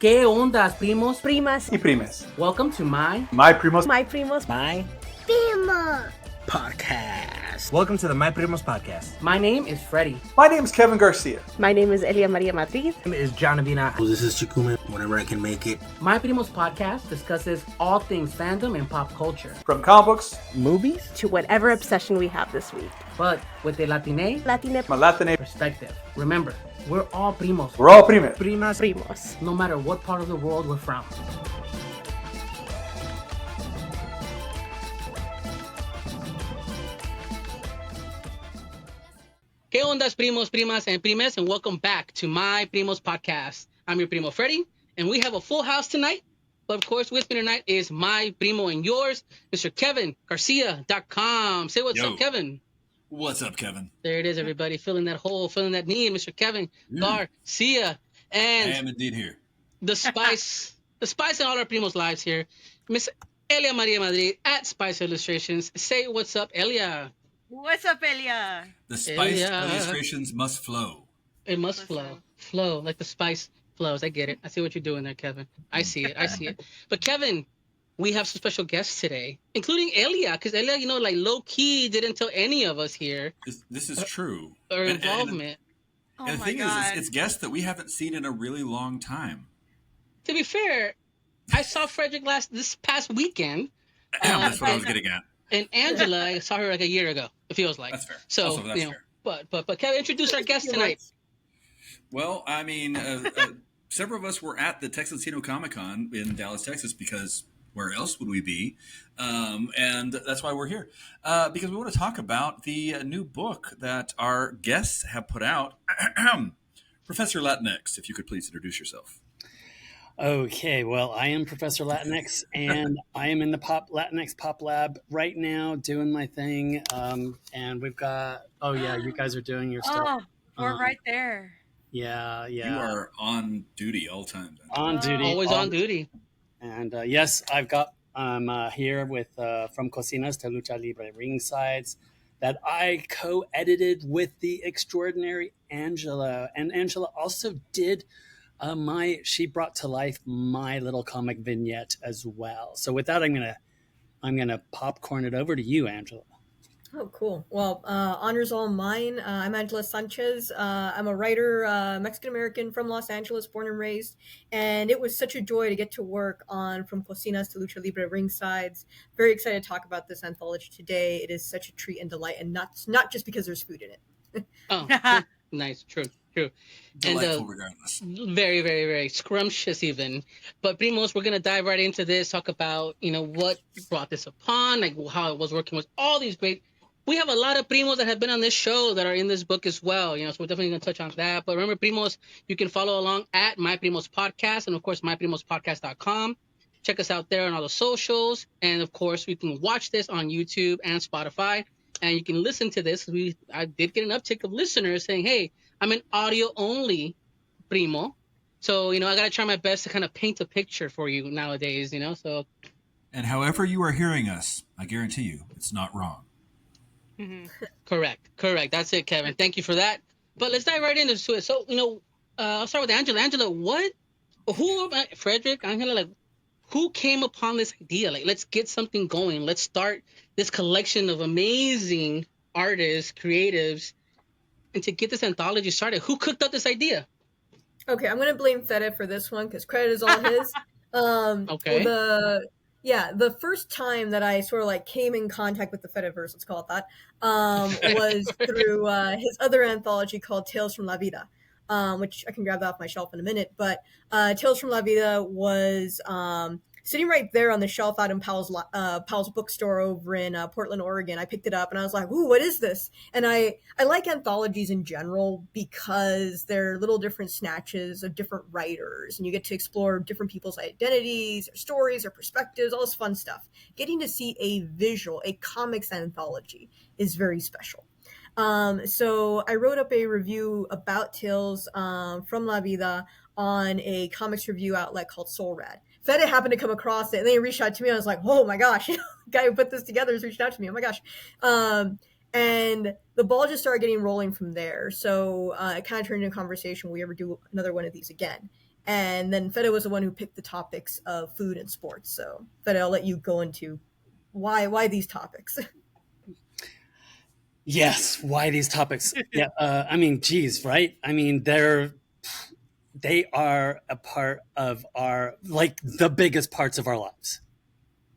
¿Qué ondas, primos? Primas y primes. Welcome to My Primos. My Primos Primo Podcast. Welcome to the My Primos Podcast. My name is Freddie. My name's Kevin Garcia. My name is Elia Maria Madrid. My name is Jonavina. This is Chikume, whenever I can make it. My Primos Podcast discusses all things fandom and pop culture. From comic books, Movies, To whatever obsession we have this week. But with a Latine my Latin perspective. Remember, we're all primos. we're all primes. Primas, Primos. No matter what part of the world we're from. ¿Qué ondas, primos, primas, and primes? And welcome back to My Primos Podcast. I'm your primo, Freddie, and we have a full house tonight. But of course, with me tonight is my primo and yours, Mr. Kevin Garcia.com. Say what's up, Kevin. What's up, Kevin? There it is, everybody. Filling that hole, filling that need, Mr. Kevin Garcia. And I am indeed here. the spice in all our primos' lives here, Miss Elia Maria Madrid at Spice Illustrations. Say what's up, Elia. What's up, Elia? The spice Yeah. illustrations must flow. It must flow like the spice flows. I get it. I see what you're doing there, Kevin. I see it. But Kevin, we have some special guests today, including Elia, because Elia, like low key didn't tell any of us here This is true. her And- involvement. And the thing is, it's guests that we haven't seen in a really long time. To be fair, I saw Frederick this past weekend. That's what I was getting at. And Angela, I saw her like a year ago. It feels like. That's fair. So Also, that's fair. but Kevin, introduce our guest tonight. Well, I mean, several of us were at the Texasino Comic-Con in Dallas, Texas, because where else would we be? And that's why we're here. Because we want to talk about the new book that our guests have put out. Professor Latinx, if you could please introduce yourself. Okay, well, I am Professor Latinx, and I am in the Latinx Pop Lab right now doing my thing. And we've got, you guys are doing your stuff. Oh, we're right there. Yeah. You are on duty all the time. On duty. Always on duty. And yes, I'm here with From Cocinas to Lucha Libre Ringsides that I co-edited with the extraordinary Angela. And Angela also did she brought to life my little comic vignette as well. So with that, I'm gonna popcorn it over to you, Angela. Oh, cool. Well, honors all mine. I'm Angela Sanchez. I'm a writer, Mexican-American from Los Angeles, born and raised. And it was such a joy to get to work on From Cocinas to Lucha Libre Ringsides. Very excited to talk about this anthology today. It is such a treat and delight, and not just because there's food in it. Oh, nice. True. Delightful And regardless. very, very, very scrumptious even. But Primos, we're going to dive right into this, talk about, what brought this upon, like how it was working with all these great. We have a lot of Primos that have been on this show that are in this book as well, so we're definitely going to touch on that. But remember, Primos, you can follow along at My Primos Podcast and, of course, myprimospodcast.com. Check us out there on all the socials. And, of course, you can watch this on YouTube and Spotify. And you can listen to this. I did get an uptick of listeners saying, hey, I'm an audio-only primo. So, I got to try my best to kind of paint a picture for you nowadays, so. And however you are hearing us, I guarantee you, it's not wrong. Mm-hmm. Correct. That's it, Kevin. Thank you for that. But let's dive right into it. So, I'll start with Angela. Angela, Frederick, Angela, who came upon this idea? Like, let's get something going. Let's start this collection of amazing artists, creatives, and to get this anthology started. Who cooked up this idea? Okay, I'm going to blame Fede for this one because credit is all his. Okay. The first time that I sort of came in contact with the Fediverse, let's call it that, was through his other anthology called Tales from La Vida, which I can grab that off my shelf in a minute. But Tales from La Vida was sitting right there on the shelf out in Powell's bookstore over in Portland, Oregon. I picked it up and I was like, ooh, what is this? And I like anthologies in general because they're little different snatches of different writers and you get to explore different people's identities, their stories, their perspectives, all this fun stuff. Getting to see a comics anthology is very special. So I wrote up a review about Tales from La Vida on a comics review outlet called Soul Rad. Fede happened to come across it, and they reached out to me. And I was like, "Oh my gosh, the guy who put this together has reached out to me. Oh my gosh!" And the ball just started getting rolling from there. So it kind of turned into a conversation. Will we ever do another one of these again? And then Fede was the one who picked the topics of food and sports. So Fede, I'll let you go into why these topics. Yes, why these topics? Yeah, I mean, geez, right? I mean, they are a part of our, like, the biggest parts of our lives.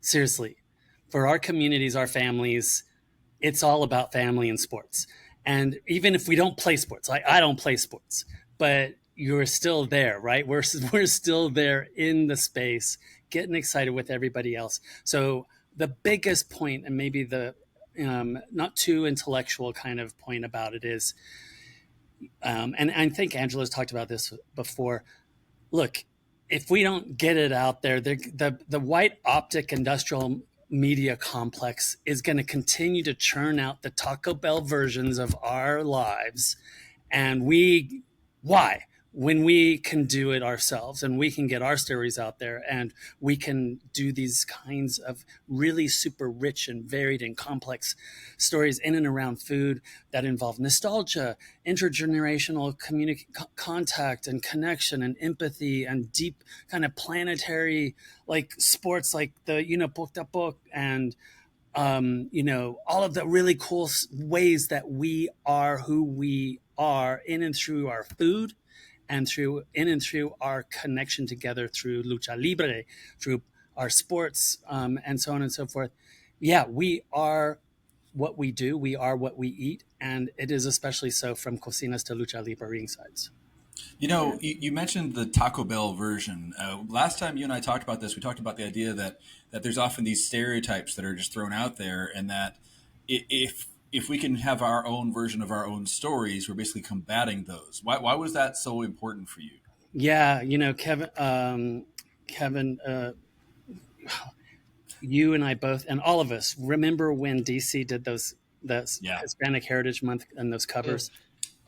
Seriously, for our communities, our families, it's all about family and sports. And even if we don't play sports, like I don't play sports, but you're still there, right? We're still there in the space, getting excited with everybody else. So the biggest point, and maybe the not too intellectual kind of point about it is, and I think Angela's talked about this before. Look, if we don't get it out there, the white optic industrial media complex is going to continue to churn out the Taco Bell versions of our lives. And why? When we can do it ourselves and we can get our stories out there and we can do these kinds of really super rich and varied and complex stories in and around food that involve nostalgia, intergenerational contact and connection and empathy and deep kind of planetary like sports like the, book that book and all of the really cool ways that we are who we are in and through our food and through our connection together through Lucha Libre, through our sports, and so on and so forth. Yeah, we are what we do. We are what we eat. And it is especially so from Cocinas to Lucha Libre Ringsides. You mentioned the Taco Bell version. Last time you and I talked about this, we talked about the idea that there's often these stereotypes that are just thrown out there, and that if we can have our own version of our own stories, we're basically combating those. Why was that so important for you? Yeah, Kevin, you and I both, and all of us, remember when DC did those Hispanic Heritage Month and those covers?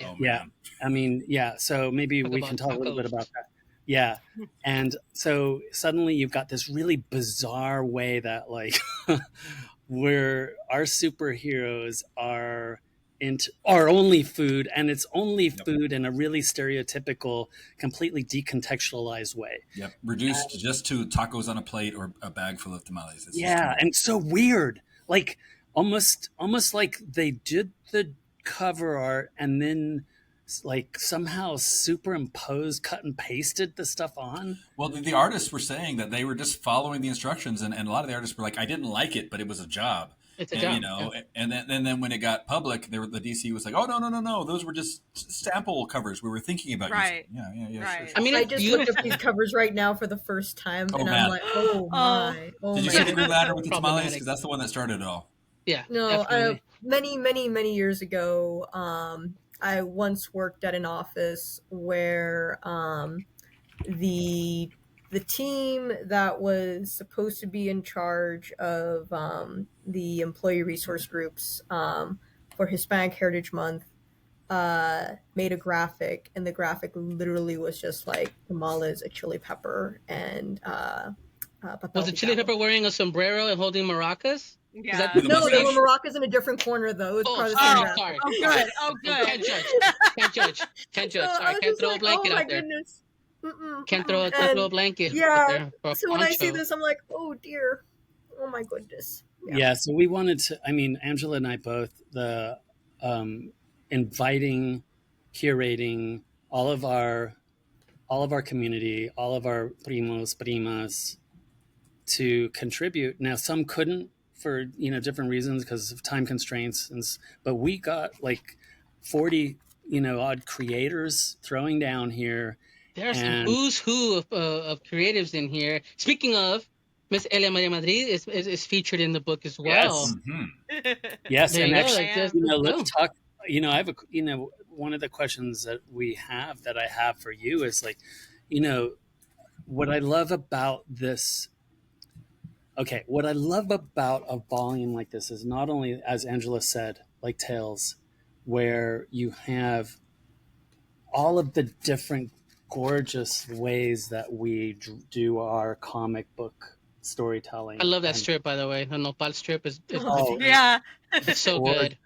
Oh, yeah. man. I mean, yeah. So maybe we can talk a little bit about that. Yeah. And so suddenly you've got this really bizarre way that like where our superheroes are only food, and it's only food in a really stereotypical, completely decontextualized way. Yep. Reduced just to tacos on a plate or a bag full of tamales. It's and so weird. Like almost like they did the cover art and then like somehow superimposed, cut and pasted the stuff on. Well, the artists were saying that they were just following the instructions, and a lot of the artists were like, I didn't like it, but it was a job. It's a job. And then when it got public, the DC was like, oh, no, those were just sample covers we were thinking about right. using. Yeah. Right. Sure. I mean, I just looked up these covers right now for the first time, and man. I'm like, oh my. Did you see the blue ladder with the tamales? Because that's the one that started it all. Yeah. No, many years ago, I once worked at an office where the team that was supposed to be in charge of the employee resource groups for Hispanic Heritage Month made a graphic, and the graphic literally was just like tamales, a chili pepper, and was the chili pepper wearing a sombrero and holding maracas? Yeah. No, there were maracas in a different corner though. It was sorry. Oh, good. Oh, good. Can't judge. Sorry, can't throw a blanket out there. Goodness. Can't throw a blanket. Yeah. So when I see this, I'm like, oh dear. Oh my goodness. Yeah. So we wanted to. I mean, Angela and I both inviting, curating all of our community, all of our primos, primas, to contribute. Now, some couldn't for different reasons because of time constraints, but we got like 40 odd creators throwing down here. There are some who's who of creatives in here. Speaking of, Miss Elia Maria Madrid is featured in the book as well. Yes, there and actually, let's talk. I have one of the questions that I have for you is like, what I love about this. Okay, what I love about a volume like this is not only, as Angela said, like Tales, where you have all of the different gorgeous ways that we do our comic book storytelling. I love that strip, by the way. The Nopal strip is yeah. it's so good.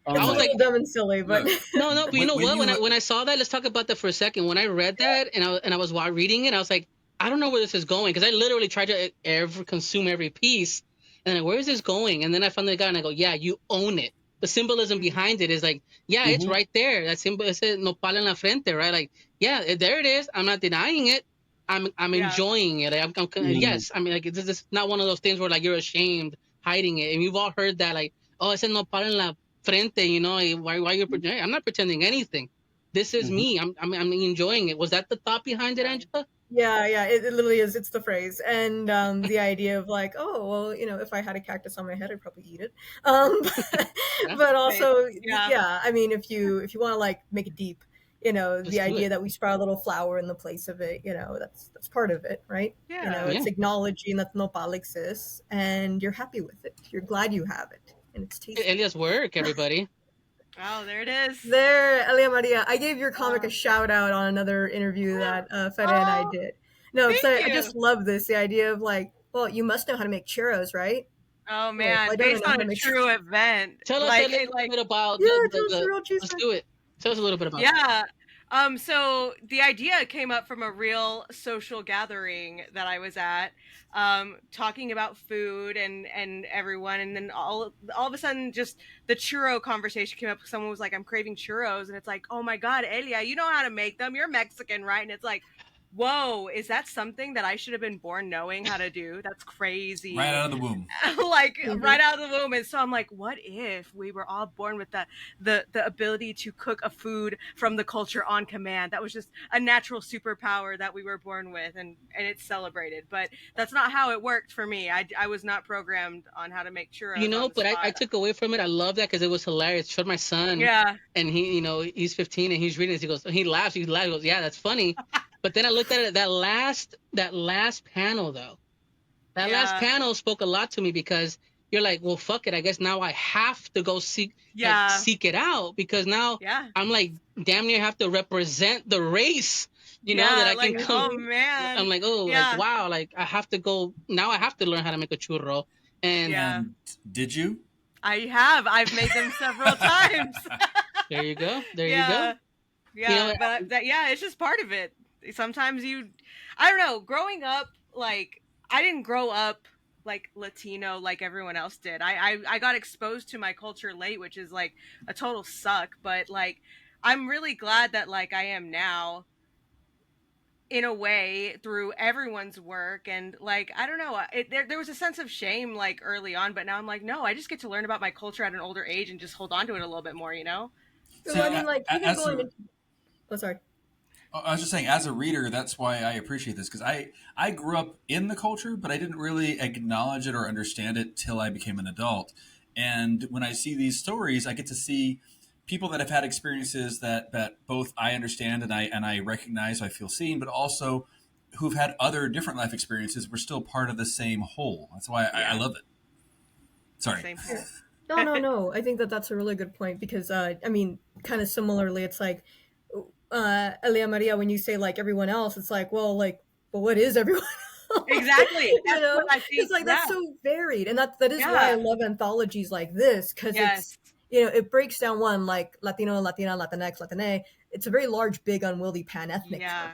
It's I a was like, little dumb and silly, but Look, no, but you know what? you, When I saw that, let's talk about that for a second. When I read that and I was reading it, I was like, I don't know where this is going because I literally tried to consume every piece, and then where is this going? And then I finally got it and I go, yeah, you own it. The symbolism behind it is like, yeah, it's right there. That symbol, it says nopal en la frente, right? Like, yeah, there it is. I'm not denying it. I'm enjoying it. Yes. I mean, like, this is not one of those things where like you're ashamed hiding it. And you've all heard that, like, oh, it says nopal en la frente, you know, why you're pretending? I'm not pretending anything. This is me. I'm enjoying it. Was that the thought behind it, Angela? yeah, it literally is. It's the phrase, and the idea of like, oh, well, you know, if I had a cactus on my head, I'd probably eat it. But also, yeah, I mean, if you want to like make it deep, you know, the idea that we sprout a little flower in the place of it, you know, that's part of it, right? Yeah. You know, it's acknowledging that nopal exists, and you're happy with it. You're glad you have it, and it's tasty. Elia's work, everybody. Oh, there it is. There, Elia Maria. I gave your comic a shout out on another interview that Fede and I did. No, I just love this. The idea of like, well, you must know how to make churros, right? Oh man, well, based on a true event. Tell us a little bit about let's do it. Tell us a little bit about that. So the idea came up from a real social gathering that I was at, talking about food and everyone, and then all of a sudden just the churro conversation came up. Someone was like, I'm craving churros, and it's like, oh my God, Elia, you know how to make them. You're Mexican, right? And it's like, whoa, is that something that I should have been born knowing how to do? That's crazy. Right out of the womb. Right out of the womb. And so I'm like, what if we were all born with the ability to cook a food from the culture on command? That was just a natural superpower that we were born with, and it's celebrated. But that's not how it worked for me. I was not programmed on how to make churros. You know, but I took away from it. I love that because it was hilarious. Showed my son. Yeah. And he, you know, he's 15 and he's reading this. He goes, he laughs. He goes, yeah, that's funny. But then I looked at it. That last panel though, last panel spoke a lot to me because you're like, well, fuck it. I guess now I have to go seek it out because now I'm like damn near have to represent the race. You know that I can come. Oh man. I'm like, like wow, like I have to go now. I have to learn how to make a churro. And did you? I have. I've made them several times. There you go. There you go. Yeah, you know, but it's just part of it. Sometimes I don't know, growing up, like, I didn't grow up like Latino like everyone else did. I got exposed to my culture late, which is like a total suck, but like I'm really glad that like I am now in a way through everyone's work. And like, I don't know, there was a sense of shame like early on, but now I'm like, no, I just get to learn about my culture at an older age and just hold on to it a little bit more, you know? So I mean, like, even going into... Oh, sorry. I was just saying, as a reader, that's why I appreciate this, because I grew up in the culture, but I didn't really acknowledge it or understand it till I became an adult. And when I see these stories, I get to see people that have had experiences that both I understand and I recognize, I feel seen, but also who've had other different life experiences. We're still part of the same whole. That's why I love it. Sorry. Same here. No. I think that's a really good point because, I mean, kind of similarly, it's like, Elia Maria, when you say like everyone else, it's like, well, like, but what is everyone else? Exactly. You know, it's like that's so varied, and that is why I love anthologies like this, because it's, you know, it breaks down one like Latino, Latina, Latinx, Latine. It's a very large, big, unwieldy pan-ethnic term.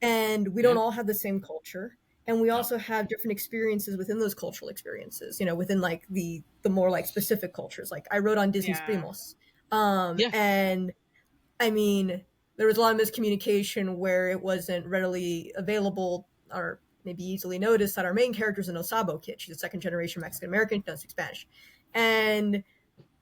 And we don't all have the same culture, and we also have different experiences within those cultural experiences. You know, within like the more like specific cultures. Like I wrote on Disney's Primos, and I mean, there was a lot of miscommunication where it wasn't readily available or maybe easily noticed that our main character is an Osabo kid. She's a second-generation Mexican-American. She doesn't speak Spanish. And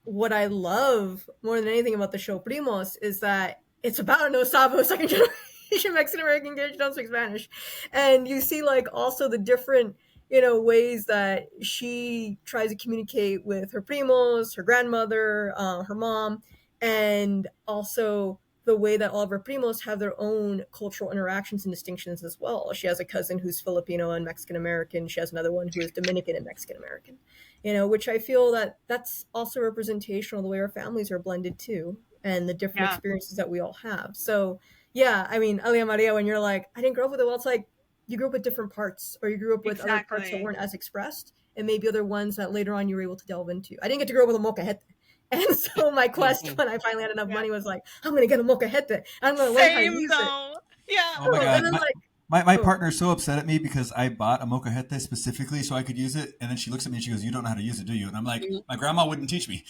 what I love more than anything about the show Primos is that it's about an Osabo second-generation Mexican-American kid. She doesn't speak Spanish. And you see, like, also the different, you know, ways that she tries to communicate with her primos, her grandmother, her mom, and also the way that all of her primos have their own cultural interactions and distinctions as well. She has a cousin who's Filipino and Mexican-American. She has another one who is Dominican and Mexican-American, you know, which I feel that that's also representational of the way our families are blended too, and the different experiences that we all have. So yeah, I mean, Elia Maria, when you're like, I didn't grow up with it, well, it's like you grew up with different parts, or you grew up with other parts that weren't as expressed, and maybe other ones that later on you were able to delve into. I didn't get to grow up with a molcajete. And so my quest when I finally had enough money was like, I'm gonna get a molcajete. I'm gonna learn how to Same use it. though. Yeah. Oh my And god, then like, my oh. partner's so upset at me because I bought a molcajete specifically so I could use it, and then she looks at me and she goes, "You don't know how to use it, do you?" And I'm like, "My grandma wouldn't teach me.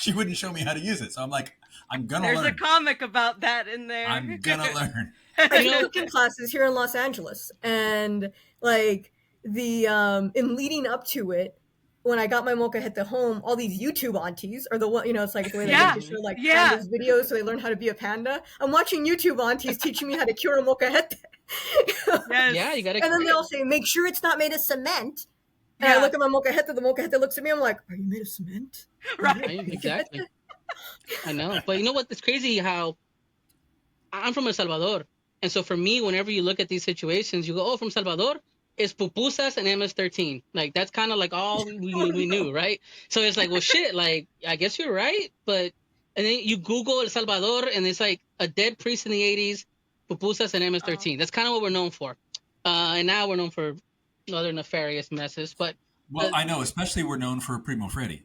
She wouldn't show me how to use it." So I'm like, "I'm gonna There's learn. a comic about that in there. I'm gonna learn." I took cooking classes here in Los Angeles, and like the in leading up to it, when I got my molcajete home, all these YouTube aunties are the one, you know, it's like the way they Yeah. like to show like Yeah. pandas videos so they learn how to be a panda. I'm watching YouTube aunties teaching me how to cure a molcajete. Yes. Yeah, you gotta. And then they all say, make sure it's not made of cement. And Yeah. I look at my molcajete, the molcajete looks at me, I'm like, are you made of cement? Right. Exactly. I know, but you know what? It's crazy how I'm from El Salvador, and so for me, whenever you look at these situations, you go, "Oh, from Salvador, it's pupusas and MS-13." Like that's kind of like all we knew, right? So it's like, well, shit. Like I guess you're right, but and then you Google El Salvador, and it's like a dead priest in the '80s, pupusas and MS-13. That's kind of what we're known for, and now we're known for other nefarious messes. But Well, I know, especially we're known for Primo Freddy.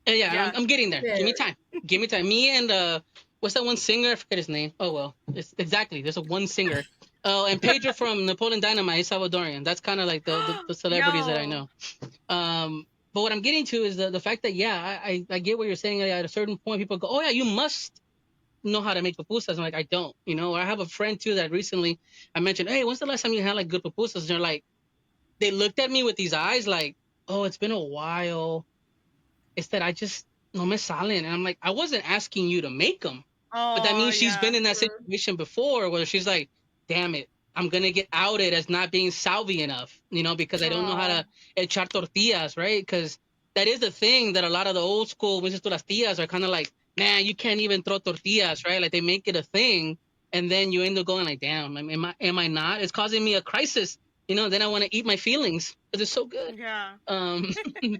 yeah. I'm getting there. Yeah. Give me time. Give me time. Me and what's that one singer? I forget his name. Oh well, it's exactly. There's a one singer. Oh, and Pedro from Napoleon Dynamite. He's Salvadorian. That's kind of like the celebrities that I know. But what I'm getting to is the fact that I get what you're saying. At a certain point, people go, "Oh yeah, you must know how to make pupusas." I'm like, I don't. You know, I have a friend too that recently I mentioned, "Hey, when's the last time you had like good pupusas?" And they're like, they looked at me with these eyes like, "Oh, it's been a while." It's that I just no me salen, and I'm like, I wasn't asking you to make them, but that means she's been in that situation before where she's like, damn it, I'm gonna get outed as not being salvi enough, you know, because I don't know how to echar tortillas, right? Because that is the thing that a lot of the old school Mrs. Las Tias are kind of like, man, you can't even throw tortillas, right? Like they make it a thing, and then you end up going like, damn, am I not? It's causing me a crisis, you know. Then I want to eat my feelings because it's so good. Yeah.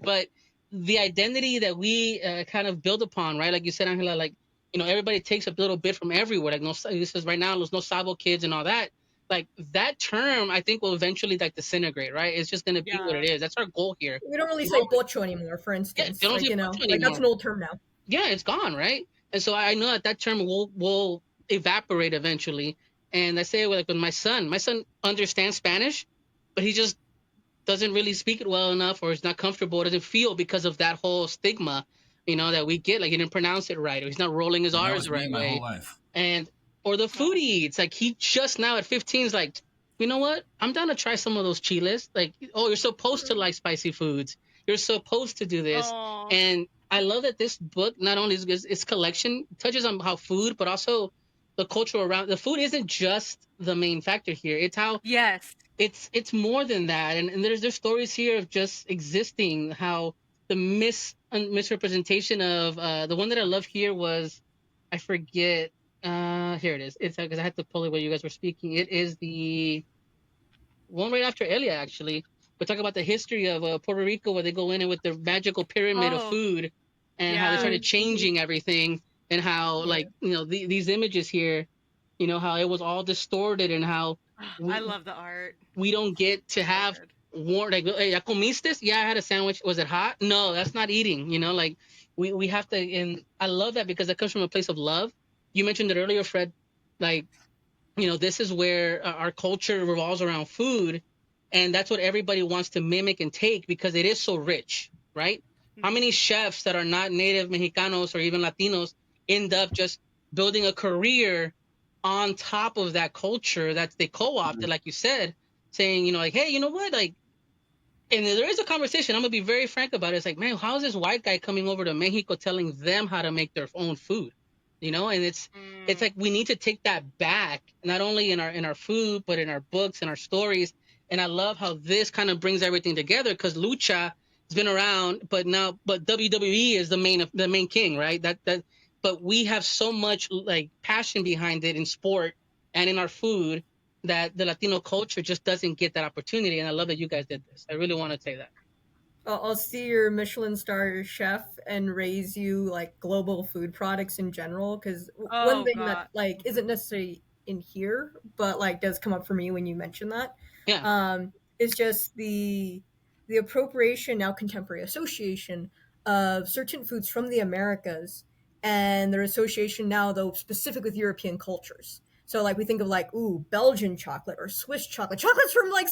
But the identity that we kind of build upon, right? Like you said, Angela, like, you know, everybody takes a little bit from everywhere. Like, no, this is right now, there's no sabo kids and all that. Like that term, I think will eventually like disintegrate, right? It's just going to be what it is. That's our goal here. We don't really say bocho anymore, for instance. They don't like, say you know, bocho like that's anymore. an old term now. Yeah, it's gone, right? And so I know that term will evaporate eventually. And I say it like with my son. My son understands Spanish, but he just doesn't really speak it well enough, or is not comfortable, doesn't feel because of that whole stigma, you know, that we get. Like he didn't pronounce it right, or he's not rolling his That R's was the me right my way. whole life. And or the food he eats. Like he just now at 15 is like, you know what? I'm down to try some of those chiles. Like, oh, you're supposed to like spicy foods. You're supposed to do this. And I love that this book not only is its collection touches on how food, but also the culture around the food isn't just the main factor here. It's how it's more than that. And there's stories here of just existing, how the misrepresentation of the one that I love here was, I forget, here it is. It's because I had to pull it while you guys were speaking. It is the one right after Elia, actually. We talk about the history of Puerto Rico, where they go in and with their magical pyramid of food, and how they started changing everything, and how like, you know, these images here, you know, how it was all distorted, and how I love the art. we don't get to have warm, like, hey, ¿ya comiste? Yeah, I had a sandwich. Was it hot? No, that's not eating. You know, like we have to, and I love that because that comes from a place of love. You mentioned it earlier, Fred. Like, you know, this is where our culture revolves around food, and that's what everybody wants to mimic and take because it is so rich, right? How many chefs that are not native Mexicanos or even Latinos end up just building a career on top of that culture that they co-opted, like you said, saying, you know, like, hey, you know what, like, and there is a conversation. I'm gonna be very frank about it. It's like, man, how is this white guy coming over to Mexico telling them how to make their own food? You know, and it's like we need to take that back, not only in our food, but in our books and our stories. And I love how this kind of brings everything together because Lucha has been around, but WWE is the main king, right? But we have so much like passion behind it in sport and in our food that the Latino culture just doesn't get that opportunity. And I love that you guys did this. I really want to say that. I'll see your Michelin star chef and raise you like global food products in general. Because one thing that like isn't necessarily in here, but like does come up for me when you mention that, is just the appropriation, now contemporary association of certain foods from the Americas and their association now, though, specific with European cultures. So, like, we think of, like, ooh, Belgian chocolate or Swiss chocolate. Chocolate's from, like,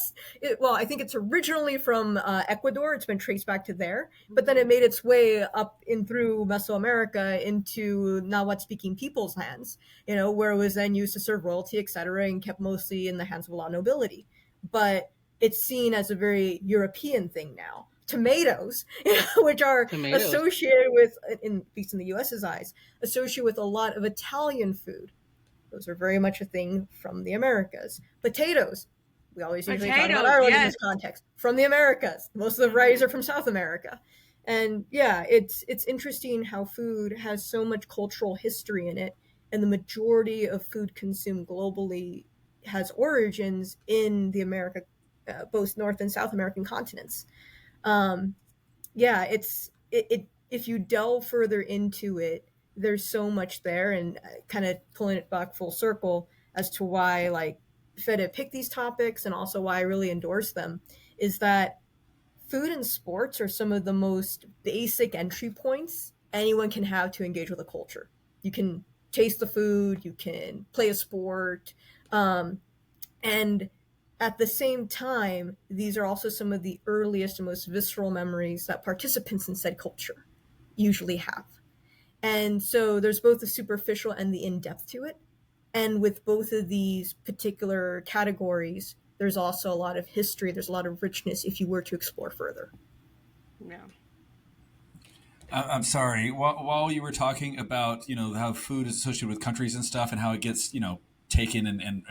well, I think it's originally from Ecuador. It's been traced back to there. But then it made its way up in through Mesoamerica into Nahuatl-speaking people's hands, you know, where it was then used to serve royalty, etc., and kept mostly in the hands of a lot of nobility. But it's seen as a very European thing now. Tomatoes, which are associated with, at least in the US's eyes, associated with a lot of Italian food. Those are very much a thing from the Americas. Potatoes, we always usually talk about Ireland in this context, from the Americas. Most of the varieties are from South America. And yeah, it's interesting how food has so much cultural history in it, and the majority of food consumed globally has origins in the America, both North and South American continents. Yeah, if you delve further into it, there's so much there, and kind of pulling it back full circle as to why, like, Fede picked these topics and also why I really endorse them, is that food and sports are some of the most basic entry points anyone can have to engage with a culture. You can taste the food, you can play a sport, and at the same time, these are also some of the earliest and most visceral memories that participants in said culture usually have. And so there's both the superficial and the in-depth to it. And with both of these particular categories, there's also a lot of history, there's a lot of richness if you were to explore further. Yeah. I'm sorry. While you were talking about, you know, how food is associated with countries and stuff and how it gets, you know, taken and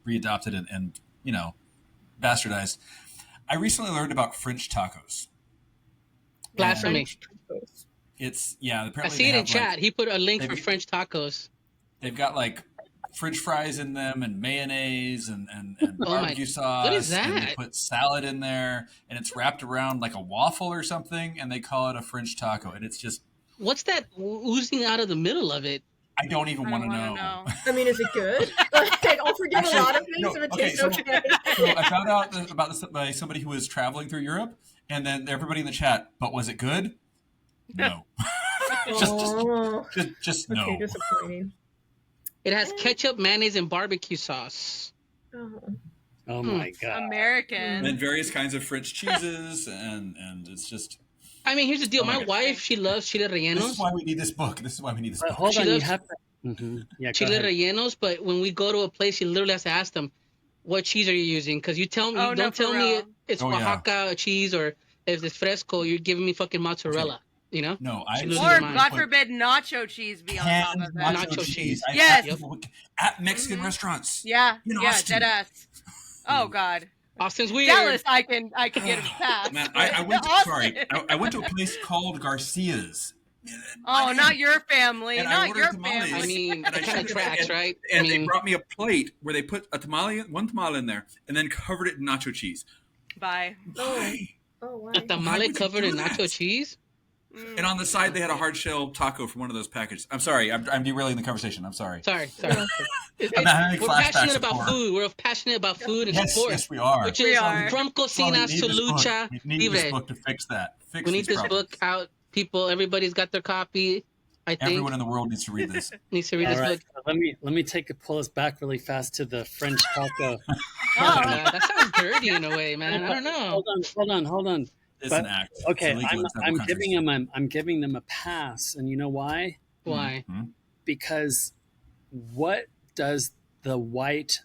readopted and you know, bastardized, I recently learned about French tacos. Blasphemy. It's, yeah, apparently I see it in chat. Like, he put a link for French tacos. They've got like French fries in them and mayonnaise and barbecue sauce. What is that? And they put salad in there and it's wrapped around like a waffle or something and they call it a French taco. And it's just... What's that oozing out of the middle of it? I don't even want to know. I mean, is it good? I'll forgive a lot of things if it tastes okay. So I found out about this by somebody who was traveling through Europe, and then everybody in the chat, but was it good? No. just no. Okay, disappointing. It has ketchup, mayonnaise, and barbecue sauce. Oh my God. American. And various kinds of French cheeses, and it's just... I mean, here's the deal. My wife, she loves chile rellenos. This is why we need this book. Hold on, you have to... Yeah, chile rellenos, but when we go to a place, she literally has to ask them, what cheese are you using? Because you tell me, don't tell me it's Oaxaca cheese, or if it's fresco, you're giving me fucking mozzarella. Okay. You know? No, or God forbid, nacho cheese be on top of that. Nacho cheese. Yes. At Mexican restaurants. Yeah. Dead ass. Oh God. Austin's weird. Dallas, I can get it fast. Man, I went to a place called Garcia's. Oh, not your family. And not your tamales, family. I mean, that kind of tracks, right? And they brought me a plate where they put one tamale in there, and then covered it in nacho cheese. Bye. Why? Oh, why? A tamale covered in nacho cheese? And on the side, they had a hard shell taco from one of those packages. I'm sorry. I'm derailing the conversation. I'm sorry. Sorry. I'm having We're passionate about food. We're passionate about food and sport. Yes, we are. Which is From Cocinas to Lucha Libre. We need this book to fix that. We need this book out. People, everybody's got their copy. I think everyone in the world needs to read this. Book. Let me pull us back really fast to the French taco. That sounds dirty in a way, man. I don't know. Hold on. It's an act. Okay, I'm giving them a pass, and you know why? Why? Mm-hmm. Because what does the white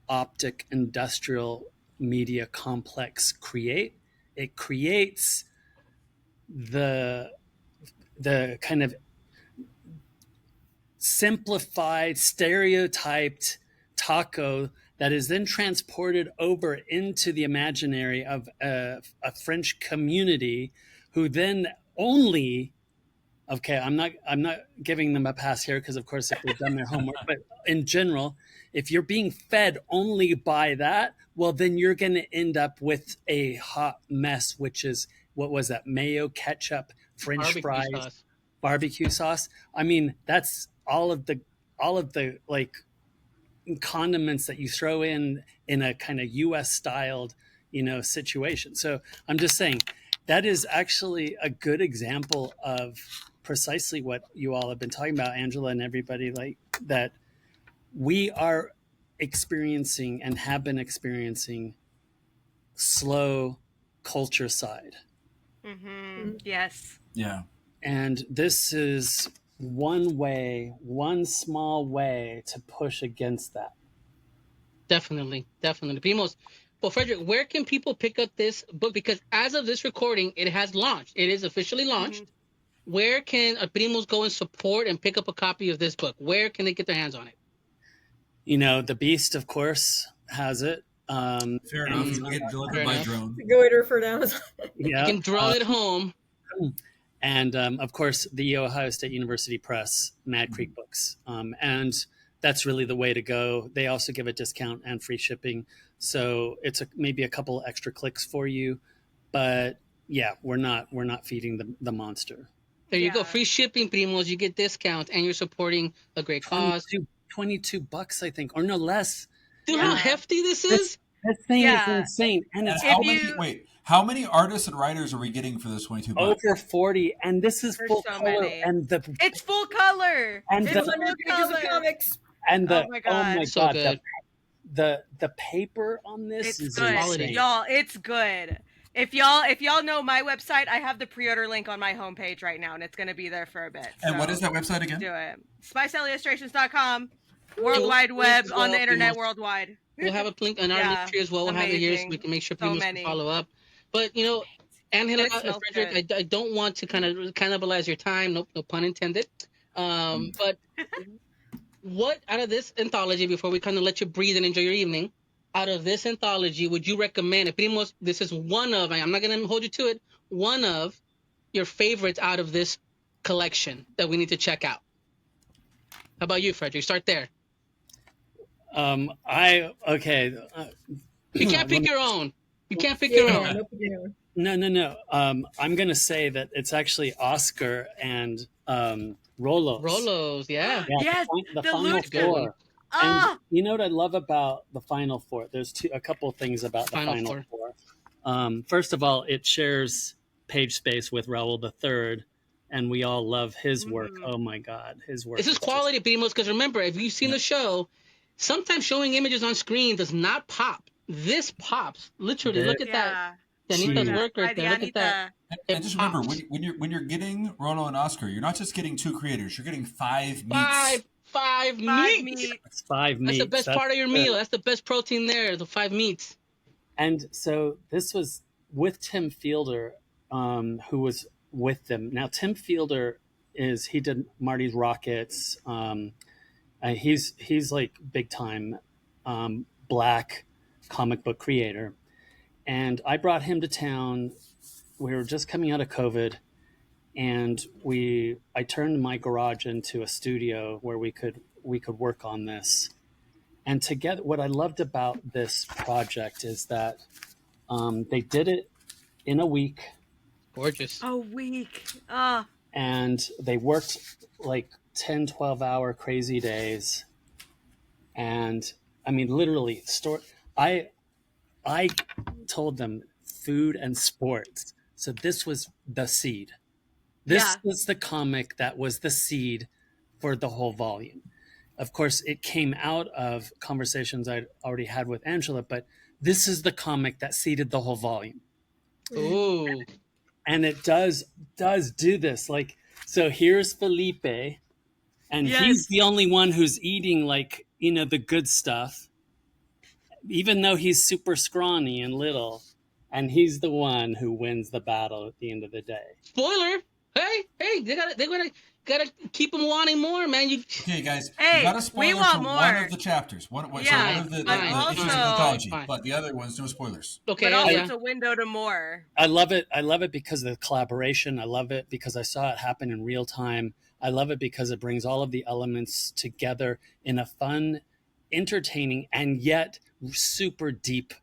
optic industrial media complex create? It creates the kind of simplified, stereotyped taco that is then transported over into the imaginary of a French community, who then only, okay, I'm not giving them a pass here because of course if they've done their homework, but in general, if you're being fed only by that, well then you're going to end up with a hot mess, which is, what was that? Mayo, ketchup, French fries, barbecue sauce. I mean, that's all of the like condiments that you throw in a kind of US styled, situation. So I'm just saying that is actually a good example of precisely what you all have been talking about, Angela and everybody, like that we are experiencing and have been experiencing slow culture side. Yes. Yeah. And this is one small way to push against that. Definitely. Primos. Well, Frederick, where can people pick up this book? Because as of this recording, it has launched. It is officially launched. Where can Primos go and support and pick up a copy of this book? Where can they get their hands on it? You know, the Beast, of course, has it. Fair enough. You can get it delivered by drone. Go order for Amazon. Yeah, you can drone it home. And of course, the Ohio State University Press, Mad Creek Books. And that's really the way to go. They also give a discount and free shipping. So it's maybe a couple extra clicks for you. But yeah, we're not feeding the monster. There you go. Free shipping, Primos. You get discounts and you're supporting a great cause. $22, I think, or no less. Dude, how hefty this is? This thing is insane. And it's how many artists and writers are we getting for this $22? Over 40, and this is full color. Many. And it's full color. And it's 100 pages of comics. And oh my god, so good. The paper on this is good, insane. y'all. It's good. If y'all know my website, I have the pre-order link on my homepage right now, and it's going to be there for a bit. And what is that website again? Do it. SpiceIllustrations.com. World Wide Web on the internet, worldwide. We'll have a link on our link tree as well. We'll have it here so we can make sure people can follow up. But you know, Angela, Frederick, I don't want to kind of cannibalize your time. No pun intended. But what out of this anthology, before we kind of let you breathe and enjoy your evening, out of this anthology, would you recommend? Primos, this is one of. I'm not going to hold you to it. One of your favorites out of this collection that we need to check out. How about you, Frederick? Start there. You can't pick your own. You can't pick your own. No. I'm gonna say that it's actually Oscar and Rolos. Rolos, yeah. Yes, the Final Four. And you know what I love about the Final Four? There's a couple things about the Final Four. First of all, it shares page space with Raul III, and we all love his work. Oh my God, his work. This is quality, Primos, because remember, if you've seen the show, sometimes showing images on screen does not pop. This pops. Literally, look at that. Anita's work right there. Look at that. And just remember, when you're getting Rolo and Oscar, you're not just getting two creators. You're getting five meats. Five meats. It's 5 meats. That's the best part of your meal. That's the best protein there. The 5 meats. And so this was with Tim Fielder, who was with them. Now Tim Fielder he did Marty's Rockets. He's like big time Black comic book creator. And I brought him to town. We were just coming out of COVID, and I turned my garage into a studio where we could work on this. And together, what I loved about this project is that they did it in a week. Gorgeous. A week. And they worked like 10, 12-hour crazy days. And I mean, literally, I told them food and sports. So this was the seed. This was the comic that was the seed for the whole volume. Of course, it came out of conversations I'd already had with Angela, but this is the comic that seeded the whole volume. Ooh. And it does do this. Like, so here's Felipe, and he's the only one who's eating, like, you know, the good stuff, even though he's super scrawny and little, and he's the one who wins the battle at the end of the day. Spoiler! Hey, they gotta keep them wanting more, man. Okay, guys, hey, you got a spoiler we want for more. one of the chapters. One of the issues of the anthology, but the other one's no spoilers. Okay, but also it's a window to more. I love it because of the collaboration. I love it because I saw it happen in real time. I love it because it brings all of the elements together in a fun, entertaining, and yet super deep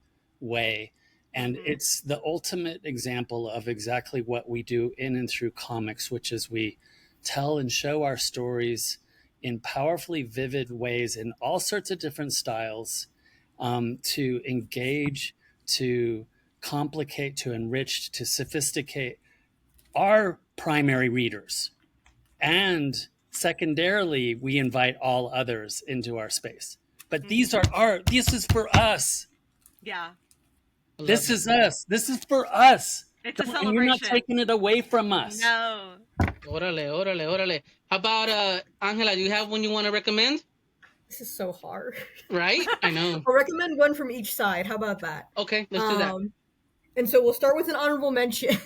way. And it's the ultimate example of exactly what we do in and through comics, which is we tell and show our stories in powerfully vivid ways in all sorts of different styles, to engage, to complicate, to enrich, to sophisticate our primary readers. And secondarily, we invite all others into our space. But this is for us. Yeah. This is us. This is for us. It's a And you're not celebration. taking it away from us. No. Órale. How about Angela? Do you have one you want to recommend? This is so hard. Right? I know. I'll recommend one from each side. How about that? Okay, let's do that. And so we'll start with an honorable mention.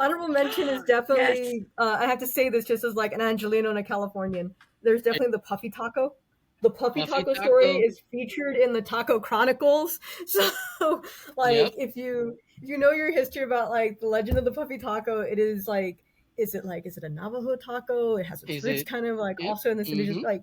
Honorable mention is definitely, I have to say this just as like an Angelino and a Californian. There's definitely the Puffy Taco. The Puffy Taco story is featured in the Taco Chronicles. So, like, if you know your history about like the legend of the Puffy Taco, it is like, is it a Navajo taco? It has its roots kind of like also in this indigenous, like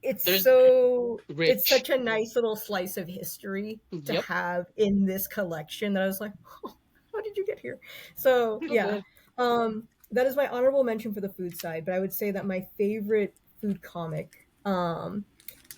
it's so rich. It's such a nice little slice of history to have in this collection that I was like, oh, how did you get here? So yeah, that is my honorable mention for the food side. But I would say that my favorite food comic, and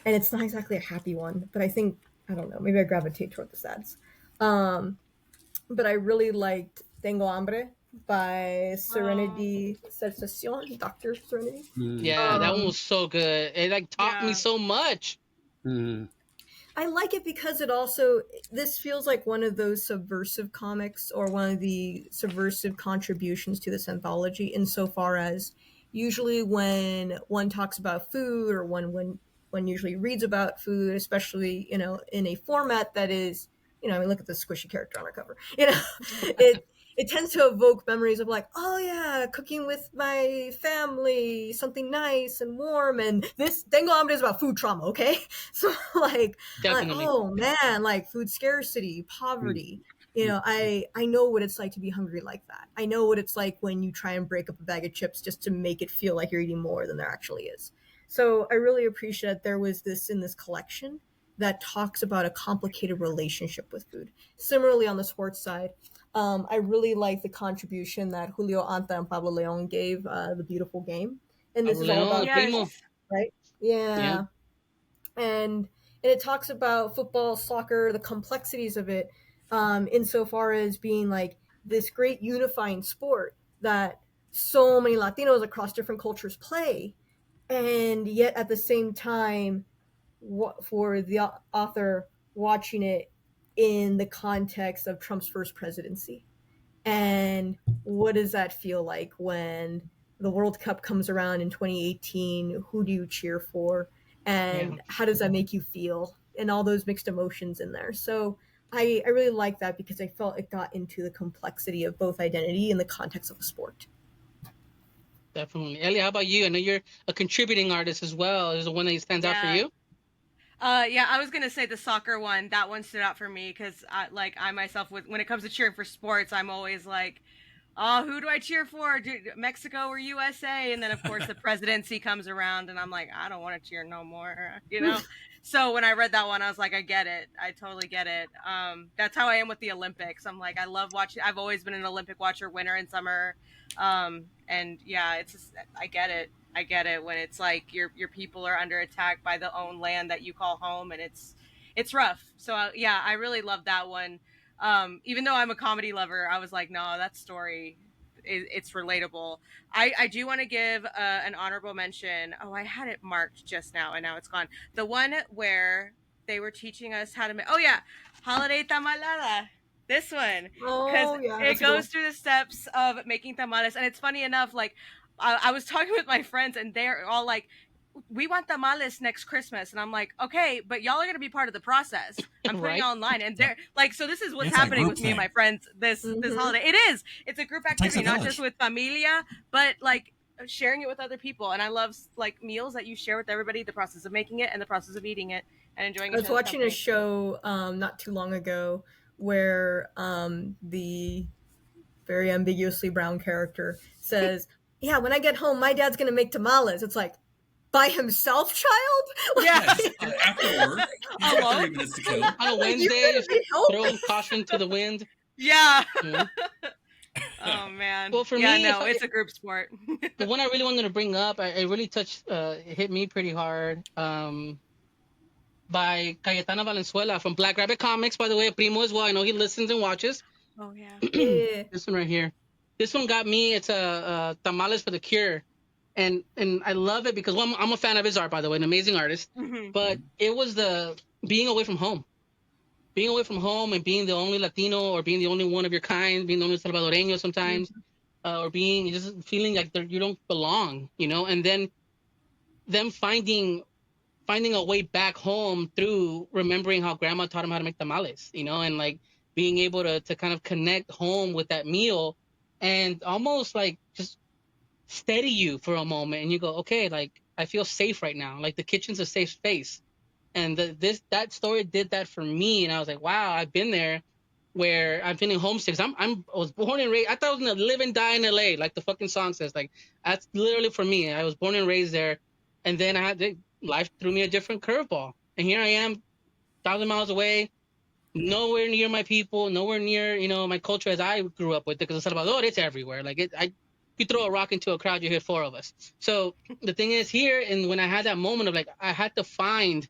it's not exactly a happy one, but I think, I don't know, maybe I gravitate toward the sads. But I really liked Tengo Hambre by Serenity Sensacion, Dr. Serenity. Yeah, that one was so good. It like taught me so much. I like it because this feels like one of those subversive comics, or one of the subversive contributions to this anthology, insofar as usually when one talks about food, or when one usually reads about food, especially, in a format that is, I mean, look at the squishy character on our cover, it tends to evoke memories of like, oh yeah, cooking with my family, something nice and warm. And this Tengo Hambre is about food trauma, okay? So like oh man, like food scarcity, poverty. I know what it's like to be hungry like that. I know what it's like when you try and break up a bag of chips just to make it feel like you're eating more than there actually is. So I really appreciate that there was this in this collection that talks about a complicated relationship with food. Similarly, on the sports side, I really like the contribution that Julio Anta and Pablo Leon gave, The Beautiful Game. And this is all about Primos, right? Yeah. And it talks about football, soccer, the complexities of it, insofar as being like this great unifying sport that so many Latinos across different cultures play. And yet at the same time, for the author watching it in the context of Trump's first presidency. And what does that feel like when the World Cup comes around in 2018? Who do you cheer for? And how does that make you feel? And all those mixed emotions in there. So I really like that because I felt it got into the complexity of both identity in the context of a sport. Definitely. Ellie, how about you? I know you're a contributing artist as well. Is there one that stands out for you? I was gonna say the soccer one. That one stood out for me because I myself, when it comes to cheering for sports, I'm always like, oh, who do I cheer for? Mexico or USA? And then of course the presidency comes around, and I'm like, I don't want to cheer no more, So when I read that one, I was like, I get it. I totally get it. That's how I am with the Olympics. I'm like, I love watching. I've always been an Olympic watcher, winter and summer. And yeah, it's just, I get it. I get it when it's like your people are under attack by the own land that you call home, and it's rough. So I really love that one. Even though I'm a comedy lover, I was like, no, that story, it's relatable. I do want to give an honorable mention. Oh, I had it marked just now, and now it's gone. The one where they were teaching us how to make. Oh yeah, Holiday Tamalada. This one, because it goes through the steps of making tamales, and it's funny enough, like. I was talking with my friends, and they're all like, we want tamales next Christmas. And I'm like, okay, but y'all are going to be part of the process. I'm putting it online. And they're like, so this is what's happening with me and my friends this holiday. It's a group activity, not just with familia, but like sharing it with other people. And I love like meals that you share with everybody, the process of making it and the process of eating it and enjoying it. I was watching a show not too long ago where the very ambiguously brown character says, yeah, when I get home, my dad's going to make tamales. It's like, by himself, child? Yes, after work. He's got 30 minutes to kill. On a Wednesday, throwing caution to the wind. Yeah. Oh, man. Well, for me, it's a group sport. The one I really wanted to bring up, it really hit me pretty hard. by Cayetana Valenzuela from Black Rabbit Comics, by the way, Primo as well. I know he listens and watches. Oh yeah. Yeah. This one right here. This one got me. It's a Tamales for the Cure. And I love it because one, I'm a fan of his art, by the way, an amazing artist. Mhm. But it was the being away from home. Being away from home and being the only Latino or being the only one of your kind, being the only Salvadoreño sometimes, or being just feeling like you don't belong, you know, and then them finding a way back home through remembering how grandma taught him how to make tamales, you know, and like being able to kind of connect home with that meal and almost like just steady you for a moment and you go, okay, like I feel safe right now. Like the kitchen's a safe space. And that story did that for me. And I was like, wow, I've been there where I'm feeling homesick. I was born and raised. I thought I was gonna live and die in LA, like the fucking song says. Like that's literally for me. I was born and raised there, and then life threw me a different curveball, and here I am, 1,000 miles away, nowhere near my people, nowhere near my culture as I grew up with. Because El Salvador, it's everywhere. Like you throw a rock into a crowd, you hit four of us. So the thing is here, and when I had that moment of like I had to find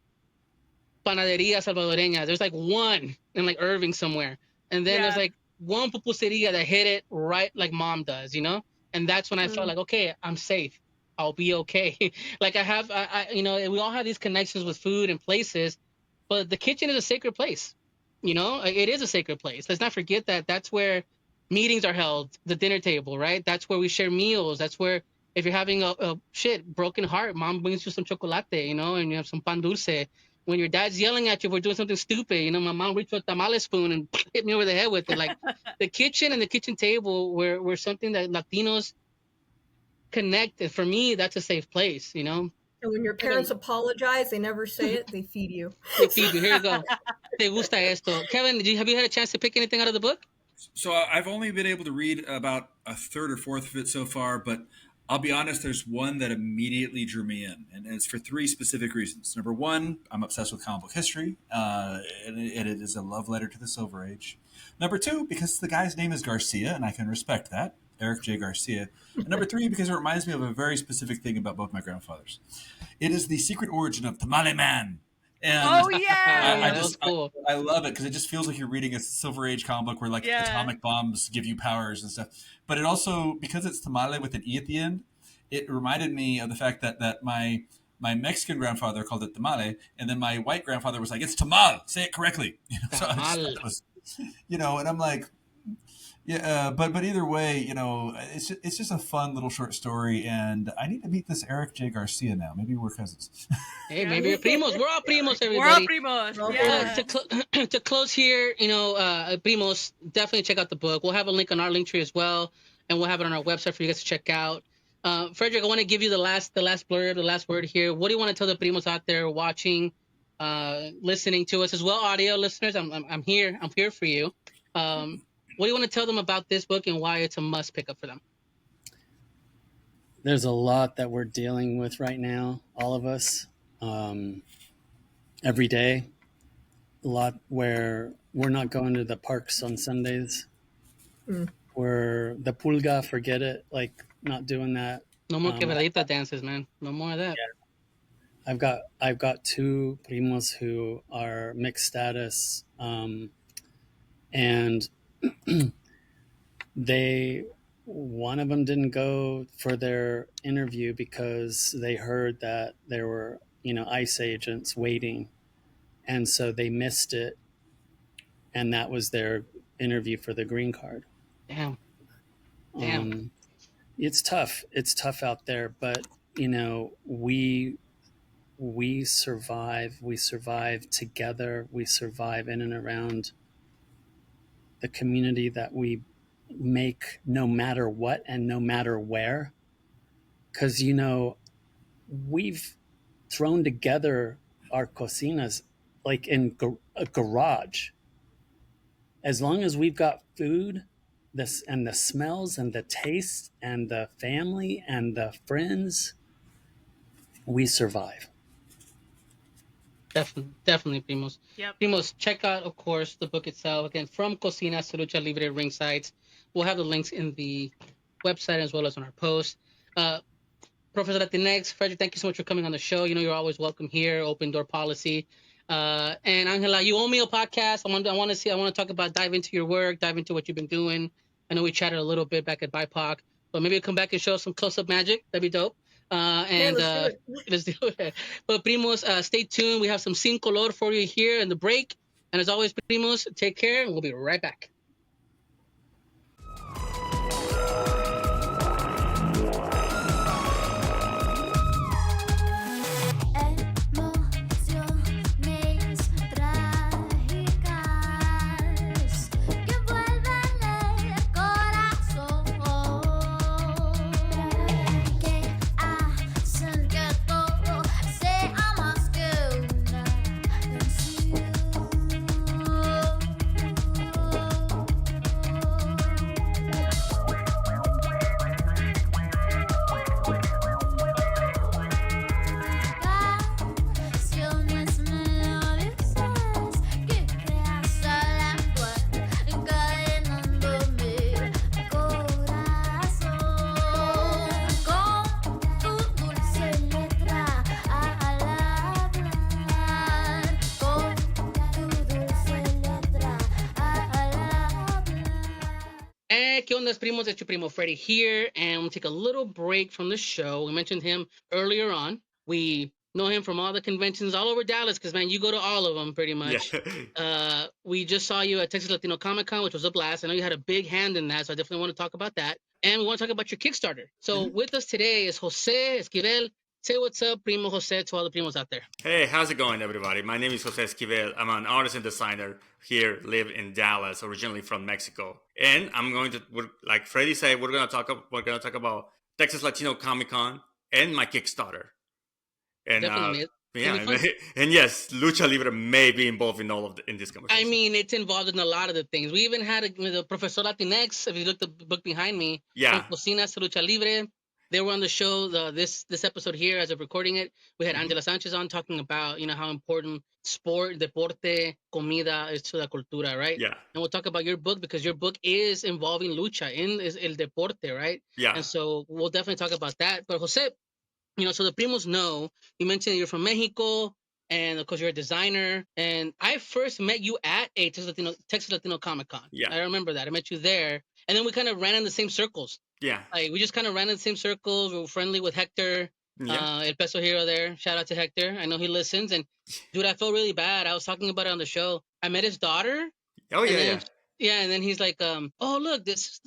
panaderia salvadoreña. There's like one in like Irving somewhere, and then there's like one pupuseria that hit it right like mom does, you know. And that's when I felt like, okay, I'm safe. I'll be okay. Like I have, we all have these connections with food and places, but the kitchen is a sacred place. You know, like, it is a sacred place. Let's not forget that. That's where meetings are held, the dinner table, right? That's where we share meals. That's where if you're having a broken heart, mom brings you some chocolate, you know, and you have some pan dulce. When your dad's yelling at you for doing something stupid, you know, my mom reached for a tamale spoon and hit me over the head with it. Like the kitchen and the kitchen table were something that Latinos connect. And for me, that's a safe place, you know. And when your parents apologize, they never say it, they feed you. They feed you. Here you go. Te gusta esto. Kevin, have you had a chance to pick anything out of the book? So I've only been able to read about a third or fourth of it so far, but I'll be honest, there's one that immediately drew me in, and it's for three specific reasons. Number one, I'm obsessed with comic book history, and it is a love letter to the Silver Age. Number two, because the guy's name is Garcia, and I can respect that, Eric J. Garcia. And number three, because it reminds me of a very specific thing about both my grandfathers. It is the secret origin of Tamale Man. And yeah, that was cool. I love it because it just feels like you're reading a Silver Age comic book where like atomic bombs give you powers and stuff. But it also, because it's tamale with an E at the end, it reminded me of the fact that my Mexican grandfather called it tamale, and then my white grandfather was like, "It's tamal, say it correctly." So I just thought that was, and I'm like, but either way, it's just a fun little short story, and I need to meet this Eric J. Garcia now. Maybe we're cousins. Hey, maybe we're primos. We're all primos, everybody. We're all primos. Yeah. To close here, primos, definitely check out the book. We'll have a link on our link tree as well, and we'll have it on our website for you guys to check out. Frederick, I want to give you the last blurb, the last word here. What do you want to tell the primos out there watching, listening to us as well, audio listeners? I'm here. I'm here for you. What do you want to tell them about this book and why it's a must pick up for them? There's a lot that we're dealing with right now, all of us, every day. A lot where we're not going to the parks on Sundays. Where the pulga, forget it, like not doing that. No more quebradita dances, man. No more of that. Yeah. I've got two primos who are mixed status, and one of them didn't go for their interview because they heard that there were ICE agents waiting, and so they missed it, and that was their interview for the green card. Damn. It's tough out there, but we survive together. We survive in and around the community that we make, no matter what and no matter where. Because, we've thrown together our cocinas like in a garage. As long as we've got food, and the smells and the tastes and the family and the friends, we survive. Definitely, Primos. Yep. Primos, check out, of course, the book itself. Again, From Cocinas to Lucha Libre Ringsides. We'll have the links in the website as well as on our post. Professor Latinx, Frederick, thank you so much for coming on the show. You're always welcome here, open door policy. And Angela, you owe me a podcast. I want to talk about, dive into your work, dive into what you've been doing. I know we chatted a little bit back at BIPOC, but maybe come back and show us some close-up magic. That'd be dope. Hey, let's do it. Let's do it. But Primos, stay tuned. We have some Sin Color for you here in the break. And as always, Primos, take care, and we'll be right back. ¿Qué onda, Primos? It's your Primo Freddy here, and we'll take a little break from the show. We mentioned him earlier on. We know him from all the conventions all over Dallas, because, man, you go to all of them pretty much. Yeah. We just saw you at Texas Latino Comic Con, which was a blast. I know you had a big hand in that, so I definitely want to talk about that. And we want to talk about your Kickstarter. So with us today is Jose Esquivel. Say what's up, Primo Jose, to all the Primos out there. Hey, how's it going, everybody? My name is Jose Esquivel. I'm an artist and designer here, live in Dallas, originally from Mexico. And I'm going to, like Freddy said, we're going to talk about Texas Latino Comic Con and my Kickstarter. And and yes, Lucha Libre may be involved in in this conversation. I mean, it's involved in a lot of the things. We even had the Professor Latinx. If you look at the book behind me, From Cocinas to Lucha Libre. They were on the show this episode here as of recording it. We had Angela Sanchez on talking about, how important sport, deporte, comida is to la cultura, right? Yeah. And we'll talk about your book, because your book is involving lucha is el deporte, right? Yeah. And so we'll definitely talk about that. But Jose, so the Primos know, you mentioned you're from Mexico, and of course you're a designer. And I first met you at a Texas Latino Comic Con. Yeah. I remember that. I met you there. And then we kind of ran in the same circles. Yeah. Like, we just kind of ran in the same circles. We were friendly with Hector, El Peso Hero there. Shout out to Hector. I know he listens. And, dude, I felt really bad. I was talking about it on the show. I met his daughter. Oh, yeah, Yeah, and then he's like, oh, look, this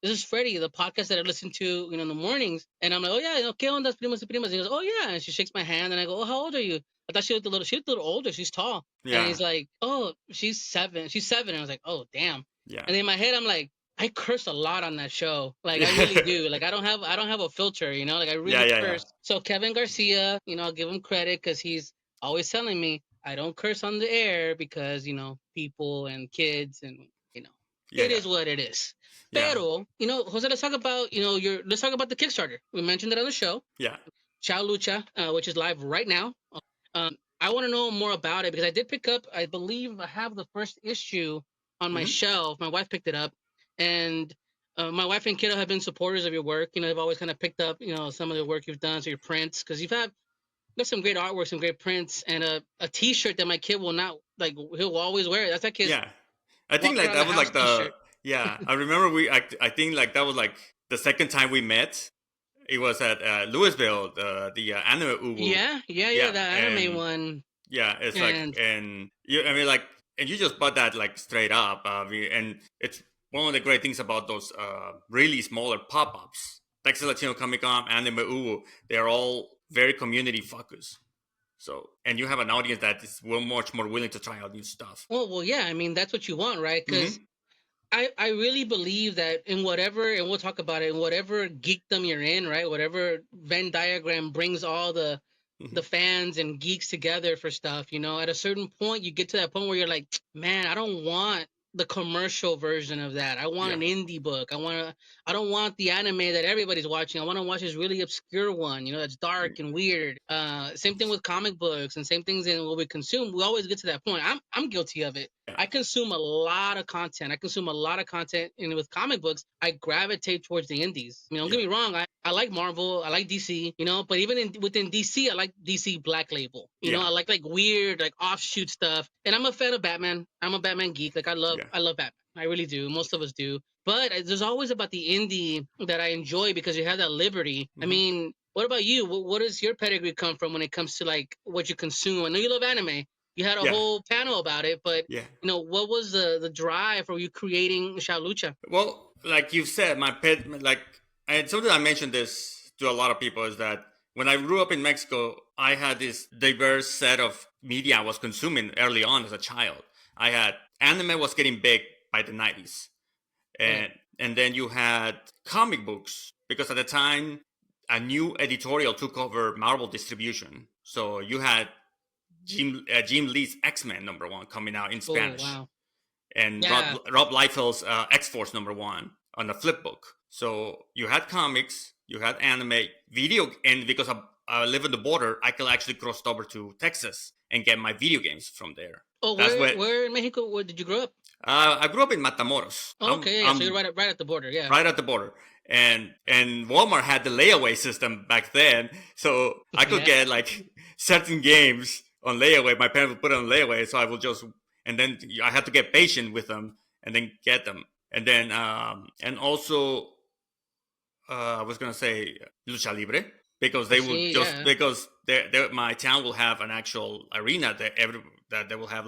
is Freddie, the podcast that I listen to, in the mornings. And I'm like, oh, yeah, ¿qué ondas, primos y primas? And he goes, oh, yeah. And she shakes my hand, and I go, oh, how old are you? I thought she looked a little older. She's tall. Yeah. And he's like, oh, she's 7. She's 7. And I was like, oh, damn. Yeah. And in my head, I'm like, I curse a lot on that show. Like, I really do. Like, I don't have a filter, Like, I really curse. Yeah. So Kevin Garcia, I'll give him credit, because he's always telling me I don't curse on the air, because, people and kids and, it is what it is. Yeah. Pero, Jose, let's talk about, let's talk about the Kickstarter. We mentioned it on the show. Yeah. Ciao Lucha, which is live right now. I want to know more about it, because I did pick up, I believe I have the first issue on my shelf. My wife picked it up. And my wife and kiddo have been supporters of your work. They've always kind of picked up, some of the work you've done, so your prints, because you've some great artwork, some great prints, and a T-shirt that my kid will not, like, he'll always wear it. That's that kid's. Yeah, I think like that was like the t-shirt. I remember I think like that was like the second time we met. It was at Louisville, the anime Ubu. Yeah, the anime one. Yeah, it's like, and you, I mean, like, and you just bought that like straight up, and it's one of the great things about those really smaller pop-ups. Texas Latino Comic Con, Anime Ubu, they're all very community focused. So, and you have an audience that is much more willing to try out new stuff. Well, yeah. I mean, that's what you want, right? Because I really believe that in whatever, and we'll talk about it, in whatever geekdom you're in, right? Whatever Venn diagram brings all the fans and geeks together for stuff, at a certain point, you get to that point where you're like, man, I don't want the commercial version of that. I want an indie book. I don't want the anime that everybody's watching. I want to watch this really obscure one, that's dark and weird. Same thing with comic books, and same things in what we consume. We always get to that point. I'm guilty of it. I consume a lot of content. And with comic books, I gravitate towards the indies. Don't get me wrong. I like Marvel, I like DC, but even within DC, I like DC Black Label. I like weird, offshoot stuff. And I'm a fan of Batman. I'm a Batman geek. I love Batman. I really do. Most of us do. But there's always about the indie that I enjoy because you have that liberty. Mm-hmm. I mean, what about you? What does your pedigree come from when it comes to what you consume? I know you love anime. You had a whole panel about it, but what was the drive for you creating Lucha? Well, like you said, and something I mentioned this to a lot of people is that when I grew up in Mexico, I had this diverse set of media I was consuming early on as a child. I had anime was getting big by the 90s. And then you had comic books, because at the time, a new editorial took over Marvel distribution. So you had Jim Lee's X-Men #1 coming out in Spanish. Oh, wow. And Rob Liefeld's X-Force #1 on the flip book. So you had comics, you had anime, video, and because I live on the border, I could actually cross over to Texas and get my video games from there. Oh, where in Mexico? Where did you grow up? I grew up in Matamoros. Oh, okay, so you're right at the border, yeah. Right at the border. And Walmart had the layaway system back then, so I could get certain games on layaway. My parents would put it on layaway, so I would just, and then I had to get patient with them and then get them. And then, and also, I was going to say Lucha Libre, because they would because my town will have an actual arena that they will have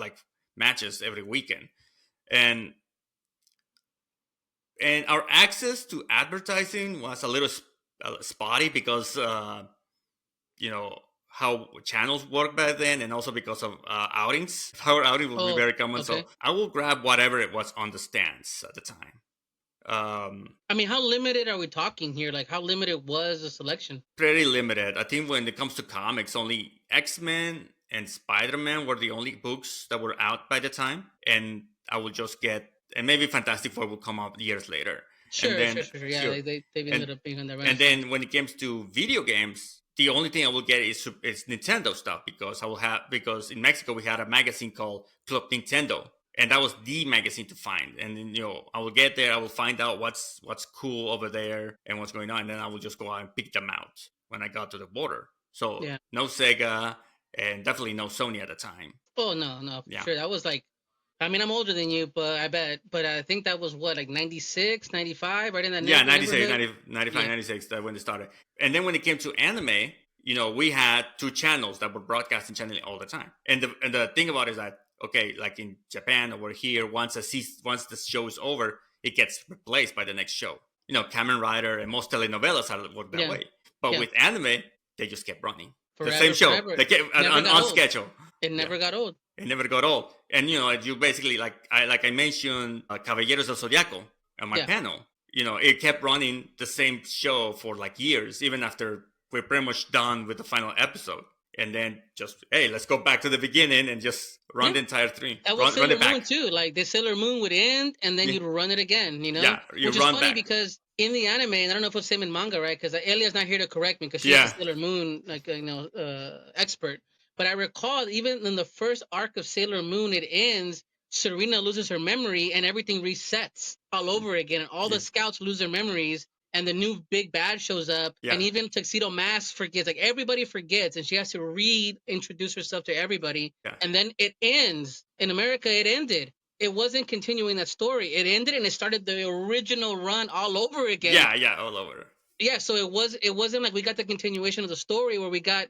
matches every weekend. And our access to advertising was a little spotty because, how channels work back then, and also because of outings. Our outing will be very common, so I will grab whatever it was on the stands at the time. I mean, how limited are we talking here? How limited was the selection? Pretty limited. I think when it comes to comics, only X-Men and Spider-Man were the only books that were out by the time, and I would just get, and maybe Fantastic Four will come out years later. Sure. Yeah, they've ended up being on the right. And then when it comes to video games, the only thing I will get is Nintendo stuff, because in Mexico we had a magazine called Club Nintendo, and that was the magazine to find. And then, I will get there, I will find out what's cool over there and what's going on, and then I will just go out and pick them out when I got to the border. So no Sega, and definitely no Sony at the time. Oh no, sure. That was I'm older than you, but I think that was 96, 95, right in that neighborhood? 96, 95, 96, that when it started. And then when it came to anime, we had 2 channels that were broadcasting channel all the time. And the thing about it is that, okay, in Japan over here, once the show is over, it gets replaced by the next show. Kamen Rider and most telenovelas work that way. But with anime, they just kept running. The same show. Forever. They kept on schedule. It never got old. It never got old. And, you basically, I mentioned Caballeros del Zodiaco on my panel. It kept running the same show for years, even after we're pretty much done with the final episode. And then just, hey, let's go back to the beginning and just run the entire thing. That was Sailor Moon too. The Sailor Moon would end and then you'd run it again, Yeah, Which is funny because in the anime, and I don't know if it's the same in manga, right? Because Elia's not here to correct me because she's a Sailor Moon, expert. But I recall even in the first arc of Sailor Moon, it ends, Serena loses her memory and everything resets all over again. And all the scouts lose their memories and the new big bad shows up. Yeah. And even Tuxedo Mask forgets. Everybody forgets. And she has to reintroduce herself to everybody. Yeah. And then it ends. In America, it ended. It wasn't continuing that story. It ended and it started the original run all over again. Yeah, all over. Yeah, so it wasn't we got the continuation of the story where we got,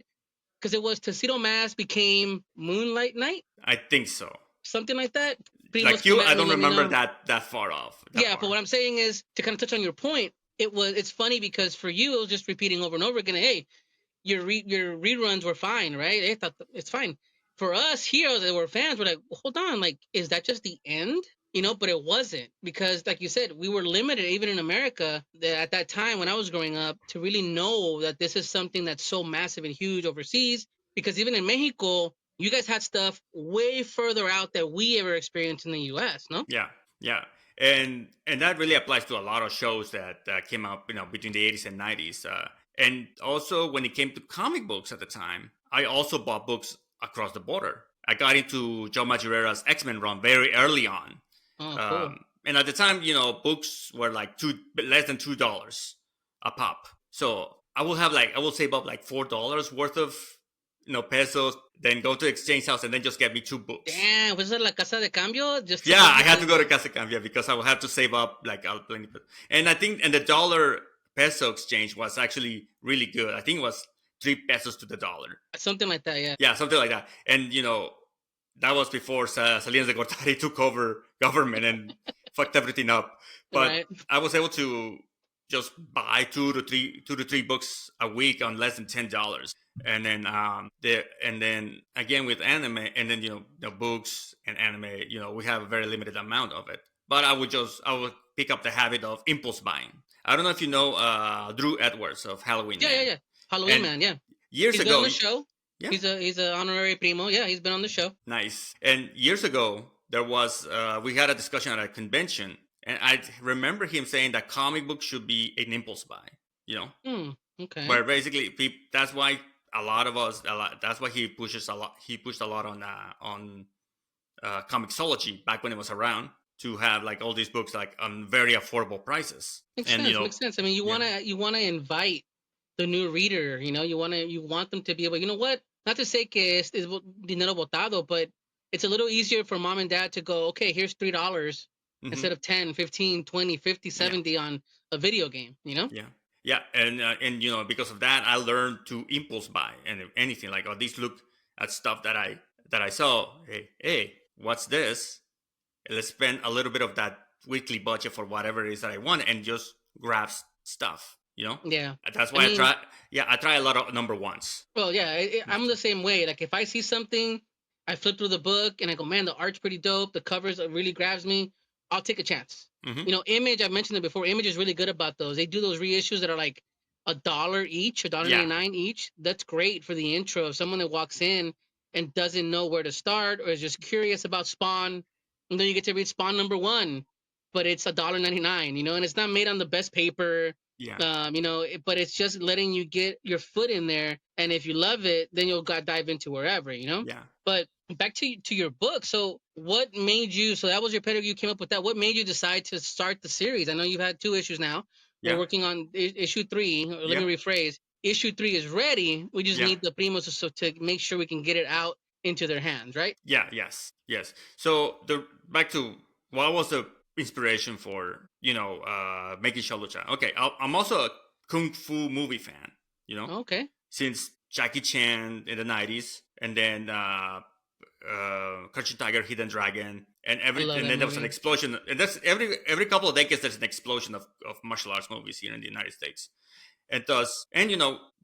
because it was Tuxedo Mask became Moonlight Knight? I think so. Something like that? I don't remember that far off. But what I'm saying is, to kind of touch on your point, it's funny because for you, it was just repeating over and over again, hey, your reruns were fine, right? They thought it's fine. For us here that were fans, we're hold on, is that just the end? But it wasn't, because like you said, we were limited even in America at that time when I was growing up to really know that this is something that's so massive and huge overseas, because even in Mexico, you guys had stuff way further out that we ever experienced in the US, no? Yeah. And that really applies to a lot of shows that came out, between the 80s and 90s. And also when it came to comic books at the time, I also bought books across the border. I got into Joe Madureira's X-Men run very early on. Oh, cool. And at the time, books were less than $2 a pop. So I will save up like $4 worth of pesos, then go to exchange house and then just get me 2 books. Damn, was it la casa de cambio? Just to Yeah, get I you had to go to the- Casa Cambia because I would have to save up like plenty. And I think the dollar peso exchange was actually really good. I think it was 3 pesos to the dollar. something like that. Yeah. Yeah, something like that. And that was before Salinas de Gortari took over government and fucked everything up. But Right. I was able to just buy two to three books a week on less than $10. And then again with anime, and then the books and anime, we have a very limited amount of it. But I would pick up the habit of impulse buying. I don't know if you know Drew Edwards of Halloween Man. Yeah. Halloween And Man. Yeah. Years He's ago, been on the show. Yeah. He's a honorary primo. Yeah, he's been on the show. Nice. And years ago, there was we had a discussion at a convention, and I remember him saying that comic books should be an impulse buy. Okay. Where basically that's why that's why he pushes a lot. He pushed a lot on Comixology back when it was around, to have like all these books like on very affordable prices. Makes sense. I mean, you wanna invite the new reader. You want them to be able. You know what? Not to say que es dinero botado, but it's a little easier for mom and dad to go, okay, here's $3 instead of 10, 15, 20, 50, 70 on a video game. Yeah, and because of that, I learned to impulse buy and anything like, these look at stuff that I saw. Hey, what's this? Let's spend a little bit of that weekly budget for whatever it is that I want, and just grab stuff. Yeah. That's why I try a lot of number ones. Well, yeah, I'm the same way. Like if I see something, I flip through the book and I go, man, the art's pretty dope. The covers really grabs me. I'll take a chance. Image, I've mentioned it before. Image is really good about those. They do those reissues that are like $1 each, $1.99 each. That's great for the intro. If someone that walks in and doesn't know where to start, or is just curious about Spawn, and then you get to read Spawn #1, but it's $1.99, and it's not made on the best paper. Yeah. But it's just letting you get your foot in there, and if you love it, then you'll dive into wherever. Yeah. But back to your book. So what made you? So that was your pedigree. You came up with that. What made you decide to start the series? I know you've had 2 issues now. Yeah. We're working on issue 3. Let me rephrase. Issue 3 is ready. We just need the primos to make sure we can get it out into their hands, right? Yeah. Yes. So back to what was the inspiration for making Show Lucha. Okay, I'm also a kung fu movie fan. Okay. Since Jackie Chan in the 90s, and then Crouching Tiger, Hidden Dragon, and then there was an explosion. And that's every couple of decades there's an explosion of martial arts movies here in the United States. And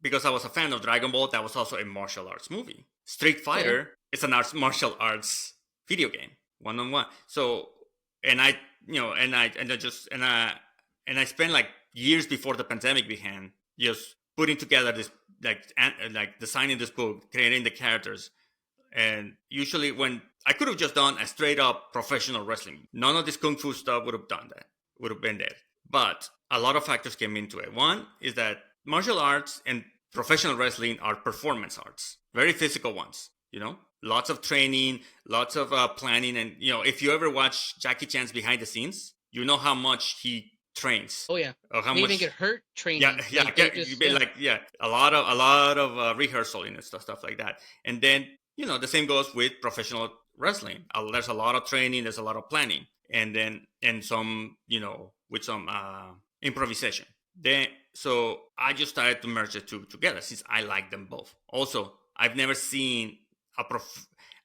because I was a fan of Dragon Ball, that was also a martial arts movie. Street Fighter is an martial arts video game, 1-on-1. So, and I spent like years before the pandemic began, just putting together this like designing this book, creating the characters. And usually when I could have just done a straight up professional wrestling, none of this kung fu stuff would have been there. But a lot of factors came into it. One is that martial arts and professional wrestling are performance arts, very physical ones. Lots of training, lots of planning, and if you ever watch Jackie Chan's behind the scenes, you know how much he trains. Oh yeah, or how they much even get hurt training. A lot of rehearsal and stuff like that. And then the same goes with professional wrestling. There's a lot of training, there's a lot of planning, and some with some improvisation. So I just started to merge the two together since I like them both. Also, I've never seen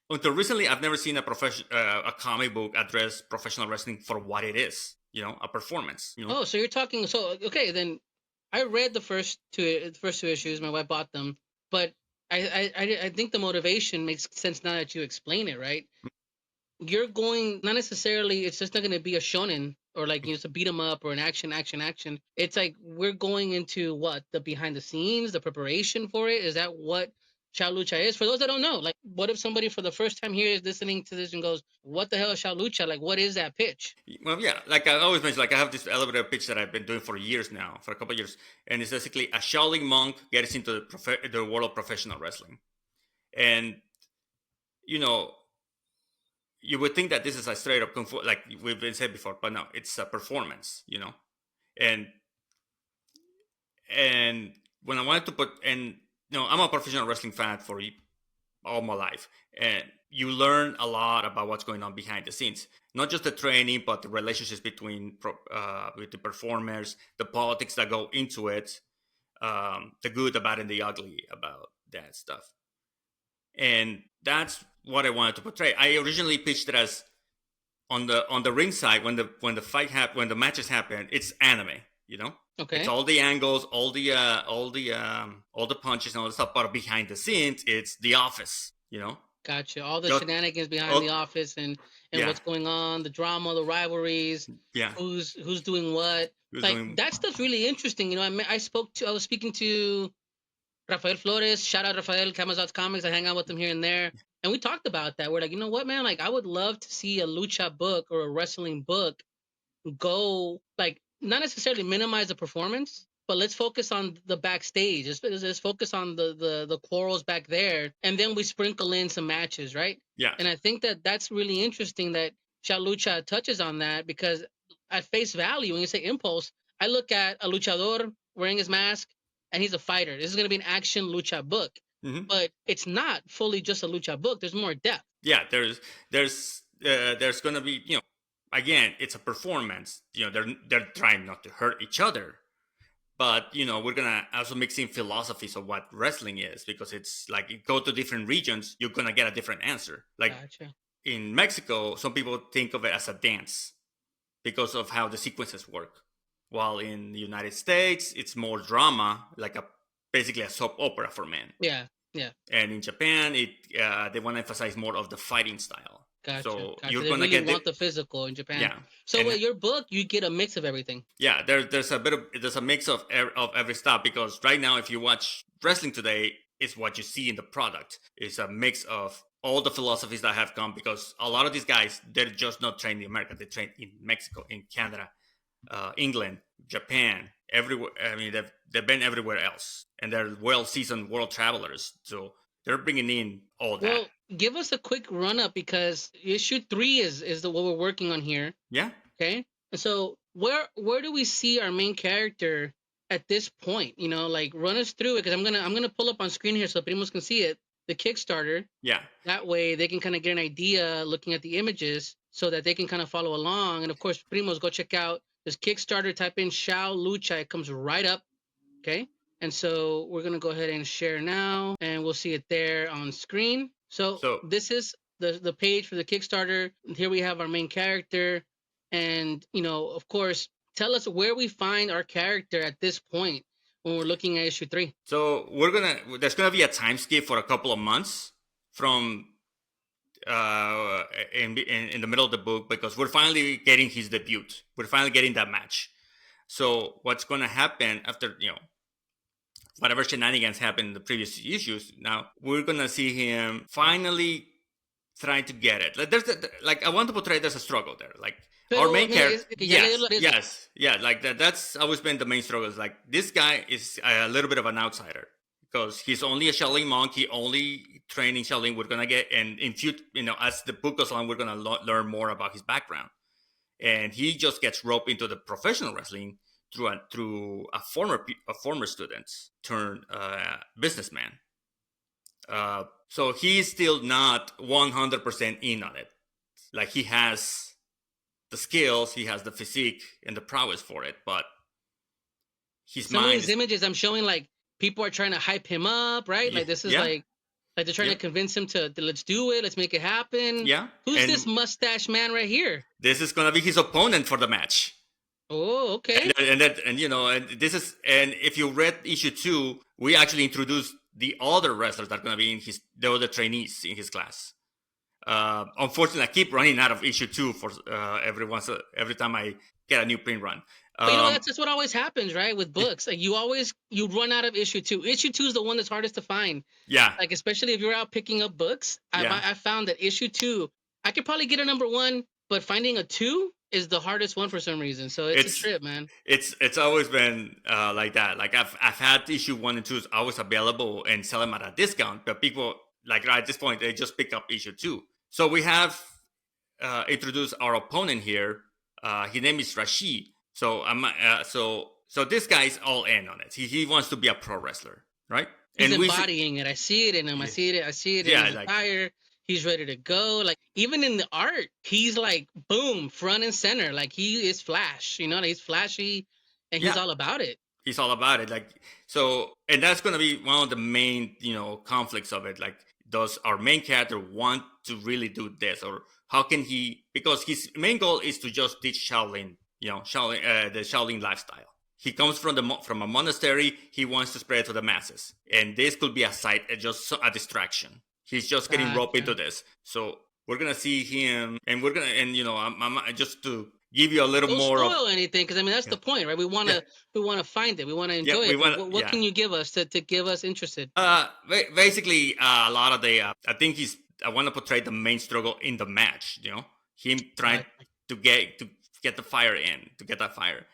until recently, I've never seen a comic book address professional wrestling for what it is. A performance. Oh, so you're talking. So okay, then I read the first two issues. My wife bought them, but I think the motivation makes sense now that you explain it. Right? You're going not necessarily. It's just not going to be a shonen or like it's a beat 'em up or an action. It's like we're going into what the behind the scenes, the preparation for it. Is that what Shao Lucha is? For those that don't know, like, what if somebody for the first time here is listening to this and goes, "What the hell is Shao Lucha? Like, what is that pitch?" Well, yeah, like I always mention, like I have this elevator pitch that I've been doing for years now, for a couple of years, and it's basically a Shaolin monk gets into the world of professional wrestling, and you would think that this is a straight up kung fu, like we've been said before, but no, it's a performance, and And when I wanted to put, and I'm a professional wrestling fan for all my life, and you learn a lot about what's going on behind the scenes, not just the training, but the relationships between with the performers, the politics that go into it, the good, the bad, and the ugly about that stuff. And that's what I wanted to portray. I originally pitched it as on the ring side, when the matches happen, it's anime, Okay. It's all the angles, all the punches and all the stuff, but behind the scenes, it's The Office, Gotcha. All the shenanigans behind The Office and what's going on, the drama, the rivalries, who's doing what. That stuff's really interesting. I was speaking to Rafael Flores. Shout out Rafael, Camazot's Comics. I hang out with him here and there. And we talked about that. We're like, you know what, man? Like, I would love to see a lucha book or a wrestling book go, like, not necessarily minimize the performance, but let's focus on the backstage. Let's focus on the quarrels back there, and then we sprinkle in some matches, right? Yeah. And I think that's really interesting that Sha Lucha touches on that, because at face value, when you say impulse, I look at a luchador wearing his mask, and he's a fighter. This is going to be an action lucha book, but it's not fully just a lucha book. There's more depth. Yeah, there's going to be, again, it's a performance. They're trying not to hurt each other, but we're gonna also mix in philosophies of what wrestling is, because it's like, you go to different regions, you're gonna get a different answer. Like, gotcha. In Mexico, some people think of it as a dance because of how the sequences work, while in the United States, it's more drama, like basically a soap opera for men. Yeah. And in Japan, they want to emphasize more of the fighting style. Gotcha. So you're gonna really want the physical in Japan. Yeah. So with your book, you get a mix of everything. Yeah, there's a mix of every stuff, because right now, if you watch wrestling today, it's what you see in the product. It's a mix of all the philosophies that have come, because a lot of these guys, they're just not trained in America. They train in Mexico, in Canada, England, Japan, everywhere. I mean, they've been everywhere else, and they're well-seasoned world travelers. So they're bringing in all that. Well, give us a quick run-up, because issue 3 is what we're working on here. Yeah. Okay. And so where do we see our main character at this point? Like, run us through it, because I'm gonna pull up on screen here so Primos can see it. The Kickstarter. Yeah. That way they can kind of get an idea looking at the images, so that they can kind of follow along. And of course, Primos, go check out this Kickstarter. Type in Shao Lucha. It comes right up. Okay. And so we're going to go ahead and share now, and we'll see it there on screen. So this is the page for the Kickstarter. Here we have our main character. And, of course, tell us where we find our character at this point when we're looking at issue 3. So there's going to be a time skip for a couple of months from in the middle of the book, because we're finally getting his debut. We're finally getting that match. So what's going to happen after, whatever shenanigans happened in the previous issues, now we're going to see him finally trying to get it. Like, I want to portray there's a struggle there. Like, our main character, that's always been the main struggle. Is like, this guy is a little bit of an outsider, because he's only a Shaolin monk. He only training Shaolin. We're gonna get, and in future, as the book goes on, we're gonna learn more about his background. And he just gets roped into the professional wrestling through a former student turned businessman. So he's still not 100% in on it. Like, he has the skills, he has the physique and the prowess for it, but some of these images I'm showing, like, people are trying to hype him up, right? Like, this is like they're trying to convince him to let's do it, let's make it happen. Yeah. Who's this mustache man right here? This is gonna be his opponent for the match. Oh, okay. And if you read issue 2, we actually introduced the other wrestlers that are gonna be in the other trainees in his class. Unfortunately, I keep running out of issue 2 for every time I get a new print run. But that's what always happens, right? With books, like, you run out of issue 2. Issue 2 is the one that's hardest to find. Yeah. Like, especially if you're out picking up books, I found that issue 2, I could probably get a number 1, but finding a 2 is the hardest one for some reason. So it's a trip, man. It's always been like that. Like, I've had issue 1 and 2 always available and sell them at a discount, but people, like, right at this point, they just pick up issue 2. So we have introduced our opponent here. His name is Rashid. So So this guy's all in on it. He wants to be a pro wrestler, right? He's And embodying it. I see it in him. I see it in his attire. He's ready to go. Like even in the art, he's like boom, front and center. Like he is Flash. You know, like, he's flashy, and he's all about it. He's all about it. Like so, and that's gonna be one of the main conflicts of it. Like, does our main character want to really do this, or how can he? Because his main goal is to just teach Shaolin, the Shaolin lifestyle. He comes from a monastery. He wants to spread it to the masses, and this could be just a distraction. He's just getting roped into this. So we're gonna see him, and I'm just to give you a little more. Don't spoil anything, because I mean that's the point, right? We want to find it. We want to enjoy it. What can you give us to give us interested? Basically, a lot of the. I think I want to portray the main struggle in the match. Him trying to get the fire in, to get that fire.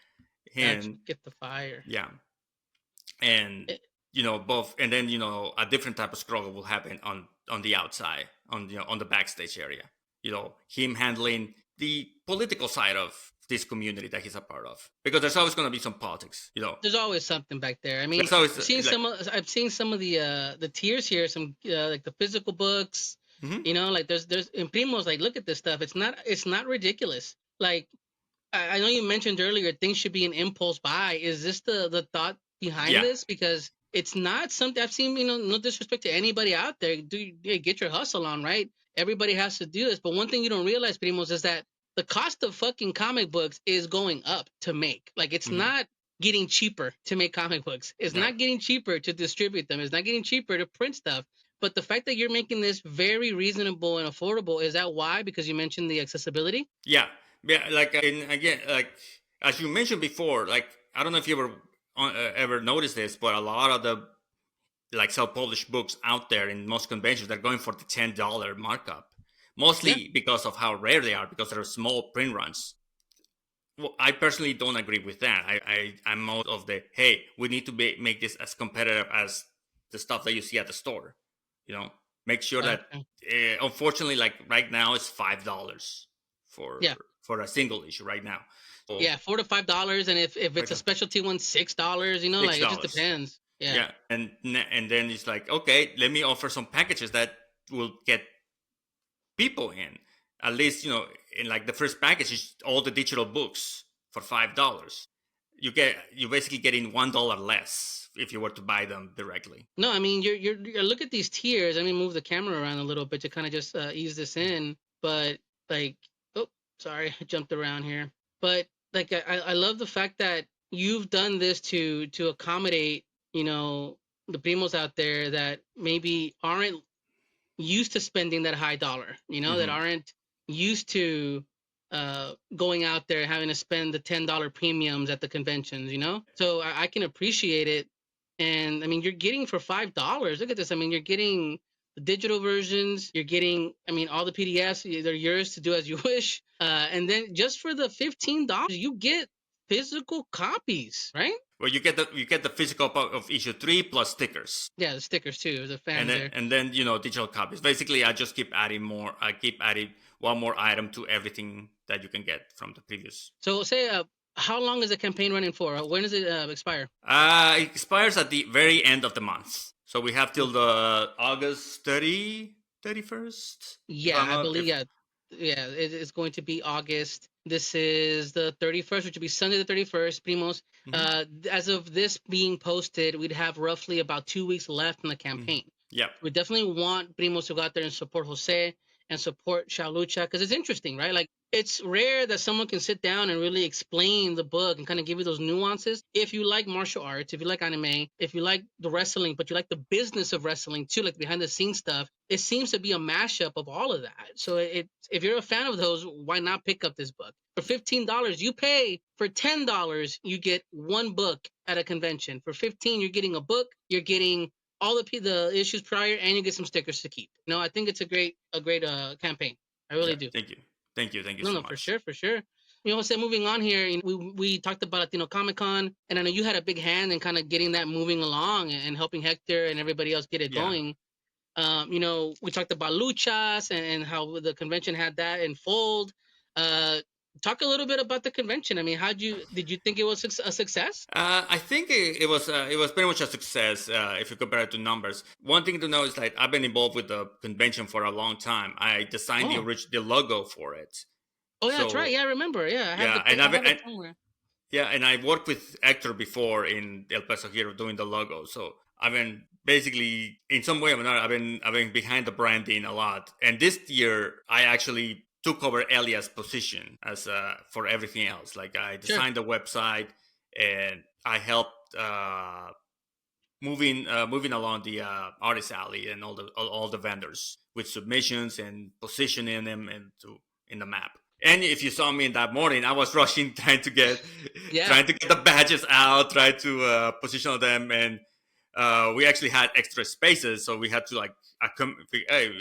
And get the fire. Yeah. And both, and then a different type of struggle will happen on the outside, on the backstage area. Him handling the political side of this community that he's a part of, because there's always going to be some politics. There's always something back there. I mean, I've seen some of the tiers here, some like the physical books. Mm-hmm. Like there's in Primos, like look at this stuff. It's not ridiculous. Like I know you mentioned earlier things should be an impulse buy. Is this the thought behind this? Because it's not something I've seen, no disrespect to anybody out there. Get your hustle on, right? Everybody has to do this. But one thing you don't realize, Primos, is that the cost of fucking comic books is going up to make. Like it's not getting cheaper to make comic books. It's not getting cheaper to distribute them. It's not getting cheaper to print stuff. But the fact that you're making this very reasonable and affordable, is that why? Because you mentioned the accessibility? Yeah. Yeah, like, and again, like as you mentioned before, like I don't know if you ever noticed this, but a lot of the like self-published books out there in most conventions, they're going for the $10 markup, mostly because of how rare they are, because they're small print runs. Well, I personally don't agree with that. I'm more of the we need to make this as competitive as the stuff that you see at the store. Make sure that unfortunately, like right now, it's $5 for a single issue right now. So, $4 to $5, and if it's a specialty one, $6. Like it just depends. Yeah. And then it's like, okay, let me offer some packages that will get people in. At least, in like the first package is all the digital books for $5. You're basically getting $1 less if you were to buy them directly. No, I mean you're look at these tiers. Let me move the camera around a little bit to kind of just ease this in. But like, sorry, I jumped around here. But like I love the fact that you've done this to accommodate, the primos out there that maybe aren't used to spending that high dollar, that aren't used to going out there having to spend the $10 premiums at the conventions, So I can appreciate it. And I mean, you're getting for $5. Look at this. I mean, you're getting the digital versions, you're getting, all the PDFs, they're yours to do as you wish. And then just for the $15, you get physical copies, right? Well, you get the physical of issue 3 plus stickers. Yeah, the stickers too. The fans and then digital copies. Basically, I just keep adding more. I keep adding one more item to everything that you can get from the previous. So say, how long is the campaign running for? When does it expire? It expires at the very end of the month. So we have till the August 31st. Yeah, I believe. It's going to be August. This is the 31st, which would be Sunday the 31st, Primos. Mm-hmm. As of this being posted, we'd have roughly about 2 weeks left in the campaign. Mm-hmm. Yeah. We definitely want Primos to go out there and support Jose and support Lucha, because it's interesting, right? Like, it's rare that someone can sit down and really explain the book and kind of give you those nuances. If you like martial arts, if you like anime, if you like the wrestling, but you like the business of wrestling too, like behind the scenes stuff, it seems to be a mashup of all of that. So if you're a fan of those, why not pick up this book? For $15, you pay. For $10, you get one book at a convention. For $15, you're getting a book, you're getting all the issues prior, and you get some stickers to keep. I think it's a great campaign. I really do. Thank you so much. For sure. So moving on here, we talked about Latino Comic-Con, and I know you had a big hand in kind of getting that moving along and helping Hector and everybody else get it going. We talked about Luchas and how the convention had that in fold. Talk a little bit about the convention. I mean, did you think it was a success? I think it was pretty much a success if you compare it to numbers. One thing to know is that I've been involved with the convention for a long time. I designed Oh, the logo for it. oh yeah, that's right. So Yeah, I remember. Yeah, I have yeah, I have it somewhere. yeah, and I worked with Hector before in El Paso here doing the logo. So I've been basically in some way or another I've been behind the branding a lot. And this year I actually took over Elia's position as for everything else. Like I Sure. designed the website and I helped moving along the artist alley and all the vendors with submissions and positioning them in the map. And if you saw me in that morning, I was rushing trying to get the badges out, trying to position them, and we actually had extra spaces, so we had to like, hey,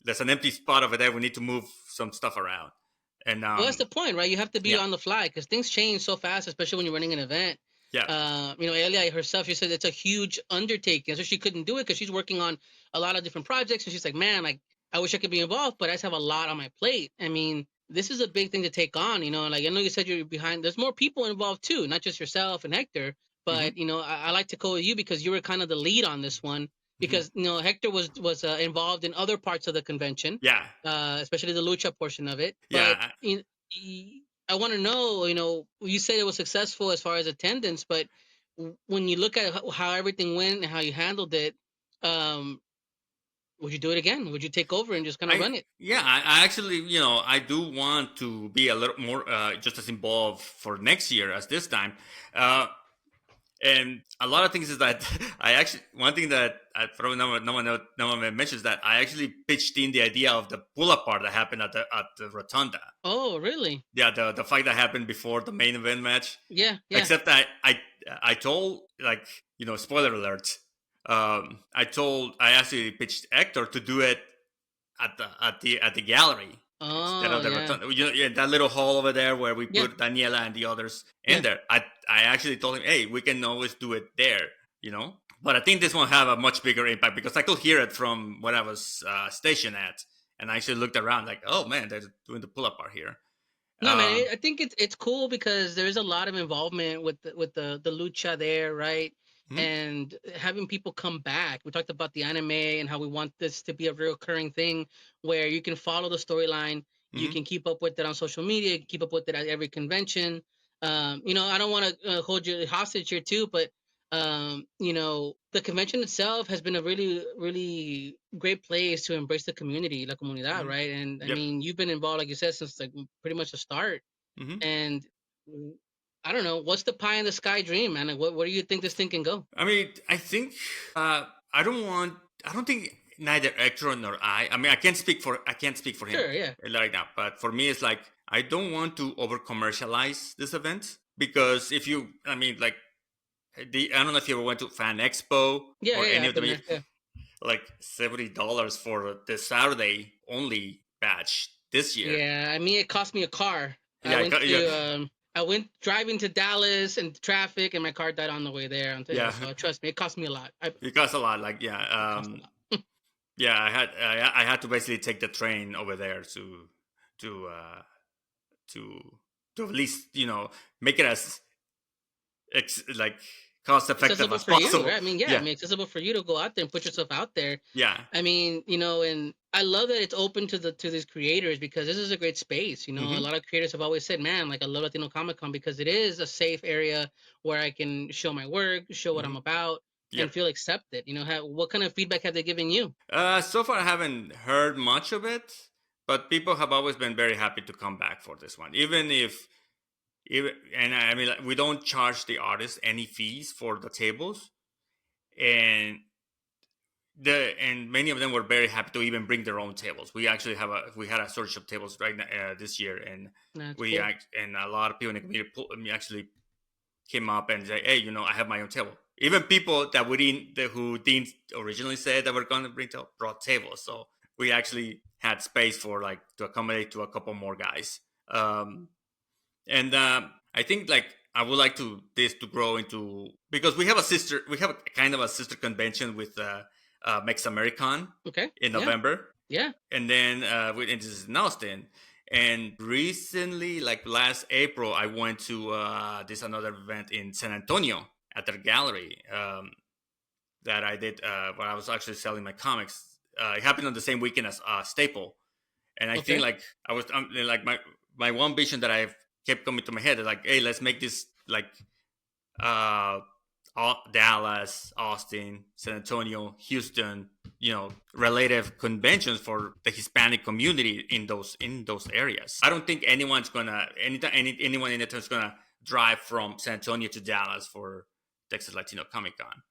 there's an empty spot over there. We need to move some stuff around. And Well, that's the point, right? You have to be on the fly because things change so fast, especially when you're running an event. Yeah. You know, Elia herself, she said it's a huge undertaking, so she couldn't do it because she's working on a lot of different projects, and she's like, man, like I wish I could be involved, but I just have a lot on my plate. I mean, this is a big thing to take on, you know. Like I know you said you're behind. There's more people involved too, not just yourself and Hector. But you know, I like to go with you because you were kind of the lead on this one. Because you know, Hector was involved in other parts of the convention. Yeah. Especially the lucha portion of it. Yeah. But I want to know, you know, you said it was successful as far as attendance, but when you look at how everything went and how you handled it, would you do it again? Would you take over and just kind of run it? Yeah, I actually, you know, I do want to be a little more just as involved for next year as this time. And a lot of things is that I actually, one thing that I probably no one mentions that I actually pitched in the idea of the pull-up part that happened at the rotunda. Oh, really? Yeah, the fight that happened before the main event match. Yeah. Except that I told, like, you know, spoiler alert. I actually pitched Hector to do it at the gallery. Instead of the rotunda. You know, that little hall over there where we put Daniela and the others in there. I actually told him, hey, we can always do it there, you know? But I think this one have a much bigger impact because I could hear it from where I was stationed at. And I actually looked around like, oh, man, they're doing the pull-up part here. No, man, I think it's cool because there's a lot of involvement with the lucha there, right? And having people come back. We talked about the anime and how we want this to be a recurring thing where you can follow the storyline, you can keep up with it on social media, keep up with it at every convention. You know, I don't want to hold you hostage here too, but you know, the convention itself has been a really, really great place to embrace the community, la comunidad, right? And I mean, you've been involved, like you said, since like pretty much the start. And I don't know, what's the pie in the sky dream, man? Like, where do you think this thing can go? I mean, I think I don't think neither Hector nor I mean, I can't speak for him. Sure, yeah. Right now, but for me, it's like I don't want to over commercialize this event because if you, I mean, like I don't know if you ever went to Fan Expo or any of the like $70 for the Saturday only batch this year. Yeah, I mean, it cost me a car. I went driving to Dallas and traffic, and my car died on the way there. So trust me, it cost me a lot. It cost a lot. Like, yeah, I had to basically take the train over there to at least, you know, make it as like cost effective as possible. You, right? I mean, I mean, accessible for you to go out there and put yourself out there. Yeah. I mean, you know, and I love that it's open to these creators because this is a great space. You know, a lot of creators have always said, man, like I love Latino Comic Con because it is a safe area where I can show my work, show what I'm about, and feel accepted. You know, what kind of feedback have they given you? So far, I haven't heard much of it, but people have always been very happy to come back for this one, even and I mean, like, we don't charge the artists any fees for the tables, and many of them were very happy to even bring their own tables. We actually had a shortage of tables right now this year, and and a lot of people in the community actually came up and say, hey, you know, I have my own table. Even people that who didn't originally say that were going to brought tables. So we actually had space for like to accommodate to a couple more guys. And I think like I would like this to grow into, because we have a kind of a sister convention with Mex American in November. Yeah. And then this is in Austin. And recently, like last April, I went to this another event in San Antonio at their gallery that I did where I was actually selling my comics. It happened on the same weekend as Staple, and I think like I was like my one vision that I kept coming to my head is like, hey, let's make this like Dallas, Austin, San Antonio, Houston, relative conventions for the Hispanic community in those areas. I don't think anyone in the town is gonna drive from San Antonio to Dallas for Texas Latino Comic Con,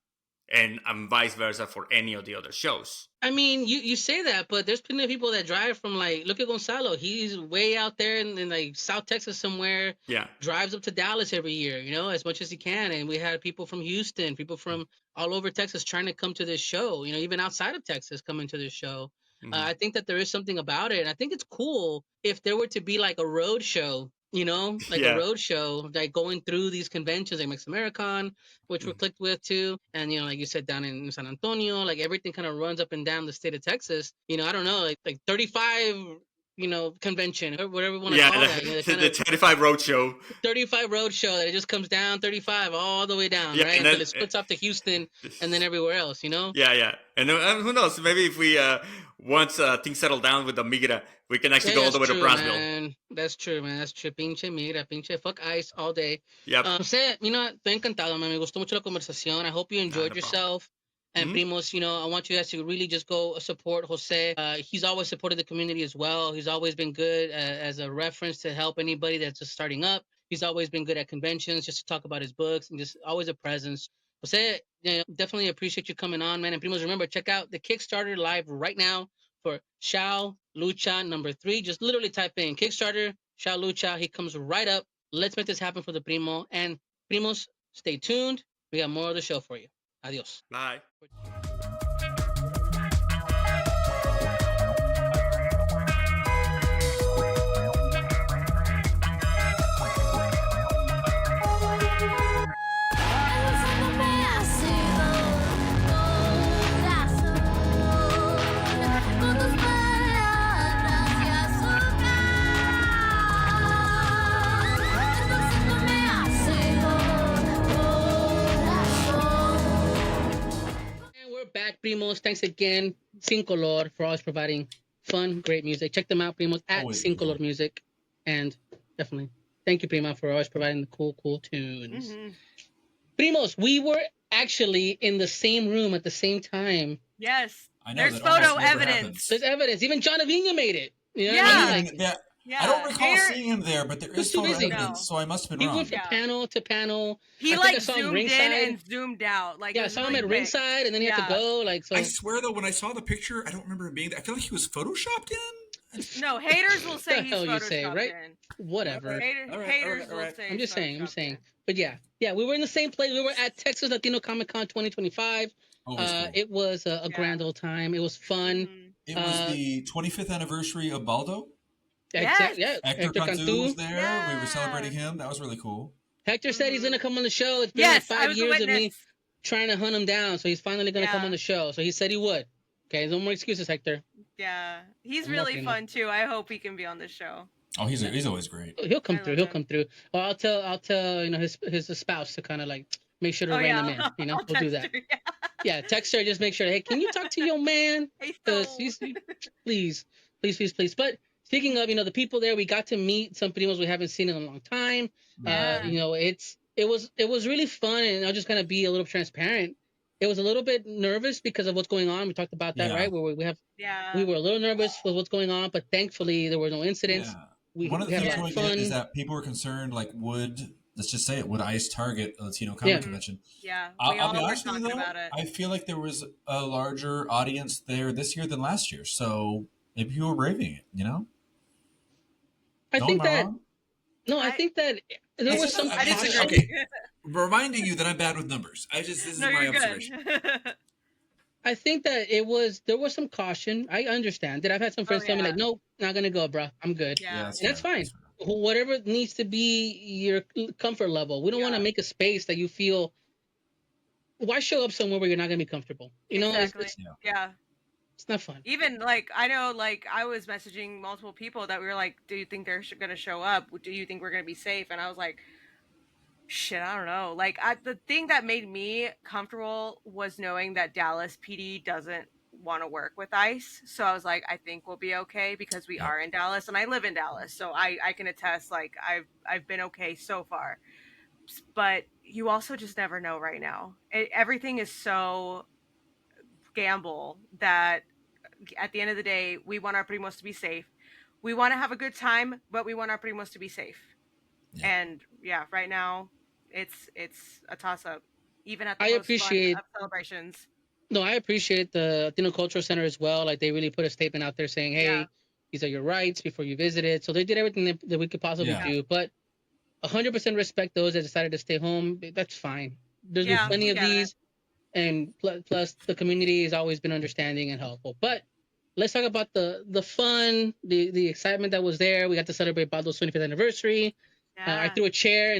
and vice versa for any of the other shows. I mean, you say that, but there's plenty of people that drive from like, look at Gonzalo. He's way out there in like South Texas somewhere. Yeah. Drives up to Dallas every year, as much as he can. And we had people from Houston, people from all over Texas trying to come to this show, even outside of Texas coming to this show. Mm-hmm. I think that there is something about it. And I think it's cool if there were to be like a road show, a road show, like going through these conventions like Mex American, which we're clicked with too. And, like you said, down in San Antonio, like everything kind of runs up and down the state of Texas. I don't know, like 35, convention or whatever you want to call that. The 35 Roadshow. 35 Roadshow that it just comes down 35 all the way down, right? Until it splits off to Houston and then everywhere else, Yeah. And who knows? Maybe if we, once things settle down with the migra, we can actually go all the way to Brownsville. Man. That's true, man. That's true. Pinche migra, pinche fuck ice all day. Yep. Jose, estoy encantado, man. Me gustó mucho la conversación. I hope you enjoyed yourself. And Primos, I want you guys to really just go support Jose. He's always supported the community as well. He's always been good as a reference to help anybody that's just starting up. He's always been good at conventions, just to talk about his books and just always a presence. Jose, definitely appreciate you coming on, man. And Primos, remember, check out the Kickstarter live right now for Shao Lucha number 3. Just literally type in Kickstarter, Shao Lucha. He comes right up. Let's make this happen for the Primo. And Primos, stay tuned. We got more of the show for you. Adios. Bye. Back, Primos. Thanks again, Sin Color, for always providing fun, great music. Check them out, Primos, at Sin Color Music. And definitely, thank you, Prima, for always providing the cool tunes. Primos, we were actually in the same room at the same time. Yes. I know, there's photo evidence. There's evidence. Even John Avina made it. Yeah. I don't recall seeing him there, but there is photo evidence, so I must have been wrong. He went from panel to panel. He zoomed in and zoomed out. Like, I saw him at ringside, and then he had to go. So I swear though, when I saw the picture, I don't remember him being there. I feel like he was photoshopped in. No, haters will say he's photoshopped right? in. Whatever. Haters will say. I'm just saying. But yeah, we were in the same place. We were at Texas Latino Comic Con 2025. Cool. It was a grand old time. It was fun. It was the 25th anniversary of Baldo. Exactly. Yeah. Hector Cantu was there. Yeah. We were celebrating him. That was really cool. Hector said he's gonna come on the show. It's been like 5 years of me trying to hunt him down, so he's finally gonna come on the show. So he said he would. Okay, no more excuses, Hector. Yeah, he's really fun too. I hope he can be on the show. Oh, he's always great. He'll come through. He'll come through. Well, I'll tell his spouse to kind of like make sure to rein him in. We'll do that. Yeah, text her. Just make sure. Hey, can you talk to your man? Because please. But speaking of, the people there, we got to meet some Primos we haven't seen in a long time. Yeah. It was really fun, and I'll just kind of be a little transparent. It was a little bit nervous because of what's going on. We talked about that, right? Where we were a little nervous with what's going on, but thankfully there were no incidents. Yeah. One of the things we get is that people were concerned, like, let's just say it, would ICE target a Latino comic convention? Yeah, I'll be honest with you, though, I feel like there was a larger audience there this year than last year, so maybe people were braving it, I think that there was some. I disagree. Reminding you that I'm bad with numbers. This is my observation. I think that there was some caution. I understand that. I've had some friends tell me like, "Nope, not gonna go, bro. I'm good." Yeah, and that's fine. Whatever needs to be your comfort level. We don't want to make a space that you feel. Why show up somewhere where you're not gonna be comfortable? Exactly. It's not fun. Even like I know, like I was messaging multiple people that we were like, "Do you think they're going to show up? Do you think we're going to be safe?" And I was like, "Shit, I don't know." Like the thing that made me comfortable was knowing that Dallas PD doesn't want to work with ICE. So I was like, I think we'll be okay because we are in Dallas and I live in Dallas, so I can attest. Like I've been okay so far, but you also just never know right now. Everything is so gamble that at the end of the day, we want our primos to be safe. We want to have a good time, but we want our primos to be safe. Yeah. And yeah, right now, it's a toss up, even at the most fun of celebrations. No, I appreciate the Latino Cultural Center as well. Like they really put a statement out there saying, "Hey, these are your rights before you visit it." So they did everything that we could possibly do. But 100% respect those that decided to stay home. That's fine. There's been plenty of these, and plus the community has always been understanding and helpful. But let's talk about the fun, the excitement that was there. We got to celebrate Baldo's 25th anniversary. I threw a chair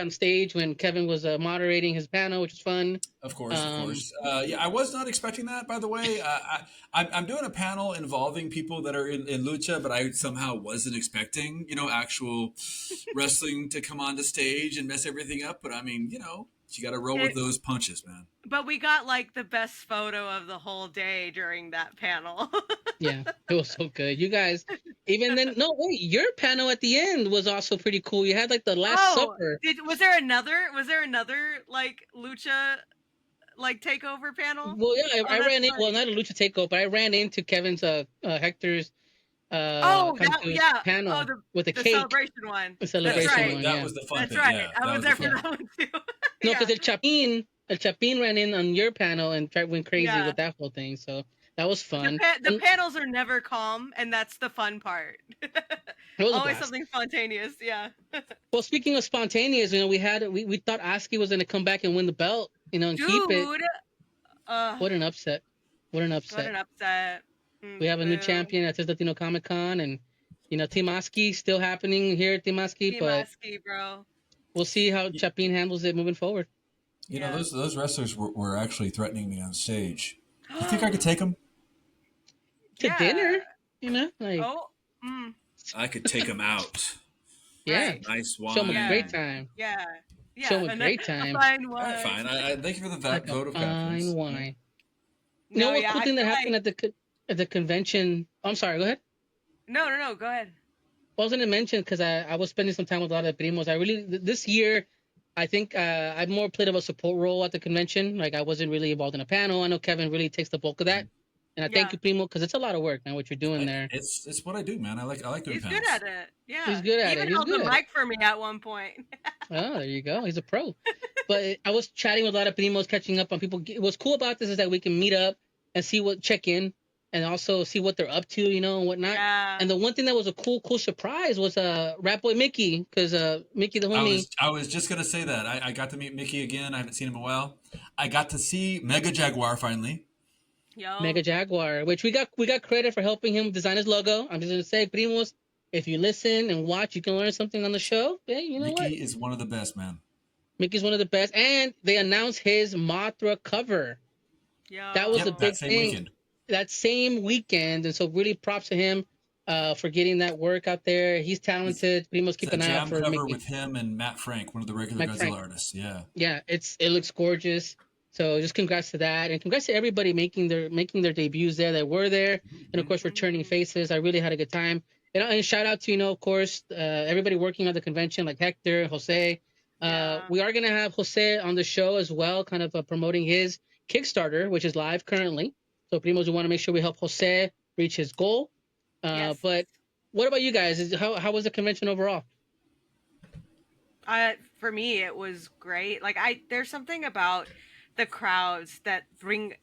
on stage when Kevin was moderating his panel, which was fun. Of course. Yeah, I was not expecting that, by the way. I'm doing a panel involving people that are in Lucha, but I somehow wasn't expecting, actual wrestling to come on the stage and mess everything up. But I mean, you got to roll with those punches, man. But we got like the best photo of the whole day during that panel. Yeah, it was so good. You guys, even then, no, wait, your panel at the end was also pretty cool. You had like the Last Supper. Was there another like Lucha like takeover panel? Well, yeah, I ran in. Well, not a Lucha takeover, but I ran into Kevin's Hector's panel with the cake. Celebration one. The celebration That's right. one. That was the fun That's thing. right. Yeah, I was there for that one too. No, because El Chapin ran in on your panel and went crazy with that whole thing. So that was fun. The panels are never calm, and that's the fun part. Always something spontaneous. Yeah. Well, speaking of spontaneous, we thought Oski was going to come back and win the belt, and keep it. What an upset! What an upset! We have a new champion at Latino Comic Con, and Team Oski still happening here at Team Oski, but bro. We'll see how Chapin handles it moving forward. Those wrestlers were actually threatening me on stage. You think I could take them to dinner? I could take them out. Yeah, nice wine. Show them a great time. Yeah. Show them a great time. Fine wine. Fine. I thank you for the vote of confidence. Fine wine. What cool thing that happened at the convention? Oh, I'm sorry. Go ahead. No. Go ahead. I was going to mention because I was spending some time with a lot of primos. This year, I think I more played of a support role at the convention. Like I wasn't really involved in a panel. I know Kevin really takes the bulk of that. And I thank you, Primo, because it's a lot of work, man, what you're doing there. It's what I do, man. I like doing He's panels. good at it. Yeah. He's good at it. He even held the mic for me at one point. Oh, there you go. He's a pro. But I was chatting with a lot of primos, catching up on people. What's cool about this is that we can meet up and check in, and also see what they're up to, and whatnot. Yeah. And the one thing that was a cool surprise was Rap Boy Mickey, because Mickey the homie. I was just gonna say that I got to meet Mickey again. I haven't seen him in a while. I got to see Mega Jaguar finally. Yo. Mega Jaguar, which we got credit for helping him design his logo. I'm just gonna say, primos, if you listen and watch, you can learn something on the show. Yeah, you know Mickey is one of the best, man. Mickey's one of the best, and they announced his Mothra cover. Yo. That was a big thing. That same weekend, and so really props to him for getting that work out there. He's talented. Primos, keep an eye out for cover Mickey. with him and Matt Frank, one of the regular Godzilla artists. Yeah. Yeah, it looks gorgeous. So just congrats to that, and congrats to everybody making their debuts there that were there, and of course returning faces. I really had a good time, and shout out to of course everybody working at the convention like Hector, Jose. We are gonna have Jose on the show as well, kind of promoting his Kickstarter, which is live currently. So Primos, we want to make sure we help Jose reach his goal. Yes. But what about you guys? How was the convention overall? For me, it was great. Like there's something about the crowds that brings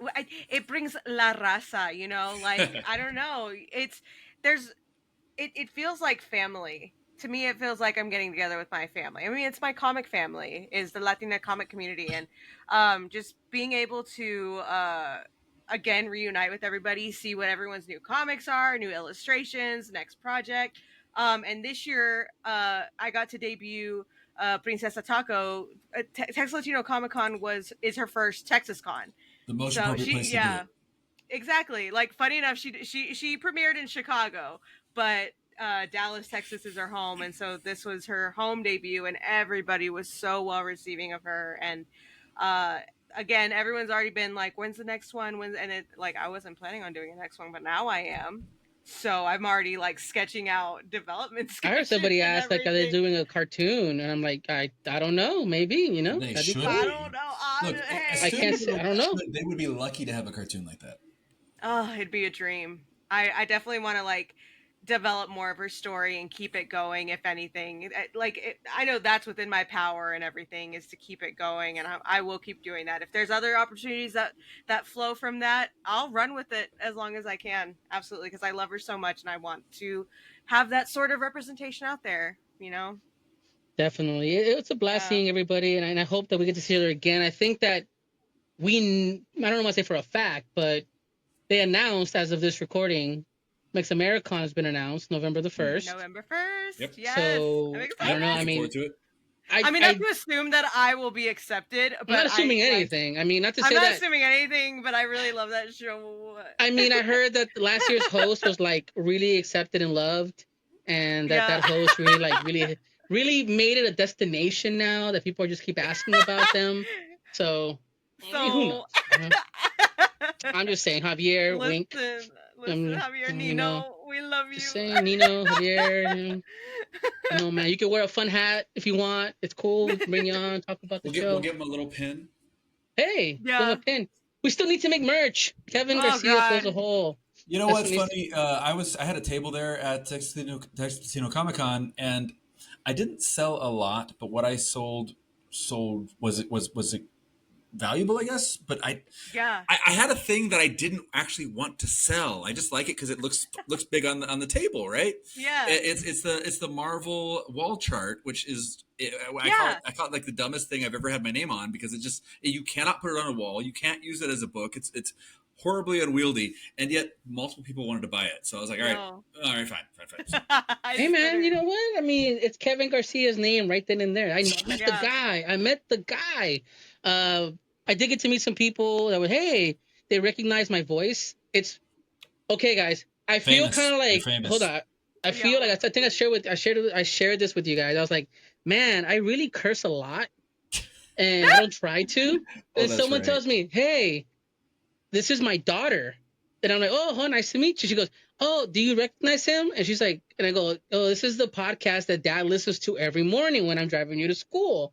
la raza, like I don't know. It feels like family. To me, it feels like I'm getting together with my family. I mean, it's my comic family, is the Latina comic community, and just being able to again reunite with everybody, see what everyone's new comics are, new illustrations, next project. And this year, I got to debut Princesa Taco. Texas Latino Comic Con is her first Texas Con. The most appropriate place to do it. exactly. Like, funny enough, she premiered in Chicago, but Dallas, Texas is her home, and so this was her home debut, and everybody was so well receiving of her. And again, everyone's already been like, "When's the next one?" And it, like, I wasn't planning on doing a next one, but now I am. So I'm already like sketching out development I sketches. heard somebody and ask, like, are they everything. doing a cartoon? And I'm like, I don't know. Maybe, you know, They that'd be should. cool. I don't know. Look, as I soon can't as say, I don't know. they would be lucky to have a cartoon like that. Oh, it'd be a dream. I definitely want to like develop more of her story and keep it going. If anything, I know that's within my power and everything is to keep it going, and I will keep doing that. If there's other opportunities that flow from that, I'll run with it as long as I can. Absolutely, because I love her so much, and I want to have that sort of representation out there. You know. Definitely. It's a blast seeing everybody, and I hope that we get to see her again. I think that I don't know what to say for a fact, but they announced as of this recording, Mex Americon has been announced November the 1st. November 1st. Yep. Yes. So, I'm I excited. don't know. I Looking mean, forward to it. I mean, not to assume that I will be accepted, but I'm not assuming I, like, anything. I mean, not to say I'm not that. assuming anything, but I really love that show. I mean, I heard that last year's host was like really accepted and loved, and that host really really made it a destination now that people just keep asking about them. So, I mean, who knows? I'm just saying, Javier, wink. Listen, Javier, Nino, we love you. Just saying, Nino, Javier. No, man, you can wear a fun hat if you want. It's cool. We can bring you on, talk about the show. We'll give him a little pin. Hey, give him a pin. We still need to make merch. Kevin Garcia fills a hole. You know what's funny? I had a table there at Texas Latino Comic Con, and I didn't sell a lot, but what I sold was it valuable, I guess. But I had a thing that I didn't actually want to sell. I just like it because it looks big on the table, right? Yeah. It's the Marvel wall chart, which is I call it like the dumbest thing I've ever had my name on, because you cannot put it on a wall, you can't use it as a book. It's horribly unwieldy, and yet multiple people wanted to buy it. So I was like, all right, fine. Hey man, you know what? I mean, it's Kevin Garcia's name right then and there. I met the guy. I did get to meet some people that were, hey, they recognize my voice. It's okay, guys. I feel kind of like, hold on. I feel like I think I shared this with you guys. I was like, man, I really curse a lot, and I don't try to. And someone tells me, hey, this is my daughter. And I'm like, oh, nice to meet you. She goes, oh, do you recognize him? And she's like, and I go, oh, this is the podcast that Dad listens to every morning when I'm driving you to school.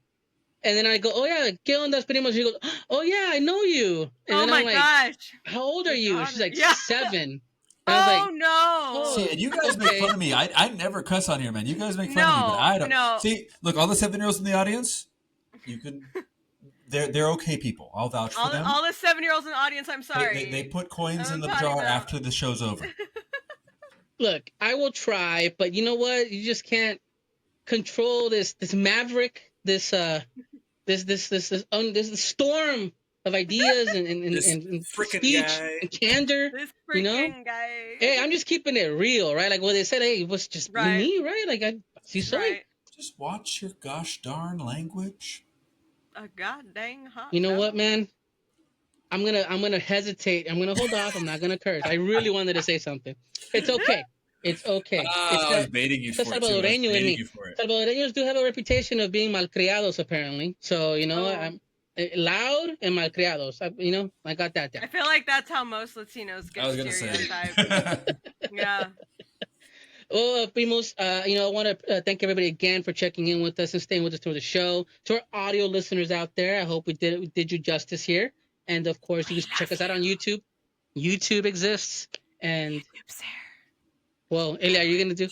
And then I go, oh yeah, ¿qué onda, Primos? She goes, oh yeah, I know you. And then I'm like, gosh, how old are you? And she's like, 7. And I was like, no. See, and you guys make fun of me. I never cuss on here, man. You guys make fun of me, but I don't. No. See, look, all the 7-year-olds in the audience, you can. They're okay people. I'll vouch for them. All the 7-year-olds in the audience, I'm sorry. They put coins in the jar after the show's over. Look, I will try, but you know what? You just can't control this maverick, this storm of ideas and speech and candor. This you know, guy. Hey, I'm just keeping it real, right? Like what they said, hey, it was just me, right? Like I see, just watch your gosh darn language. A goddamn hot. You know what, man? I'm gonna hesitate. I'm gonna hold off. I'm not gonna curse. I really wanted to say something. It's okay. It's okay. I was baiting you for it. Salvadoreños do have a reputation of being malcriados, apparently. So, you know, I'm loud and malcriados. I got that down. I feel like that's how most Latinos get stereotyped. Yeah. Well, Primos, I want to thank everybody again for checking in with us and staying with us through the show. To our audio listeners out there, I hope we did you justice here. And, of course, you can check us out on YouTube. YouTube exists. And... YouTube's there. Whoa, Elia, are you going to do?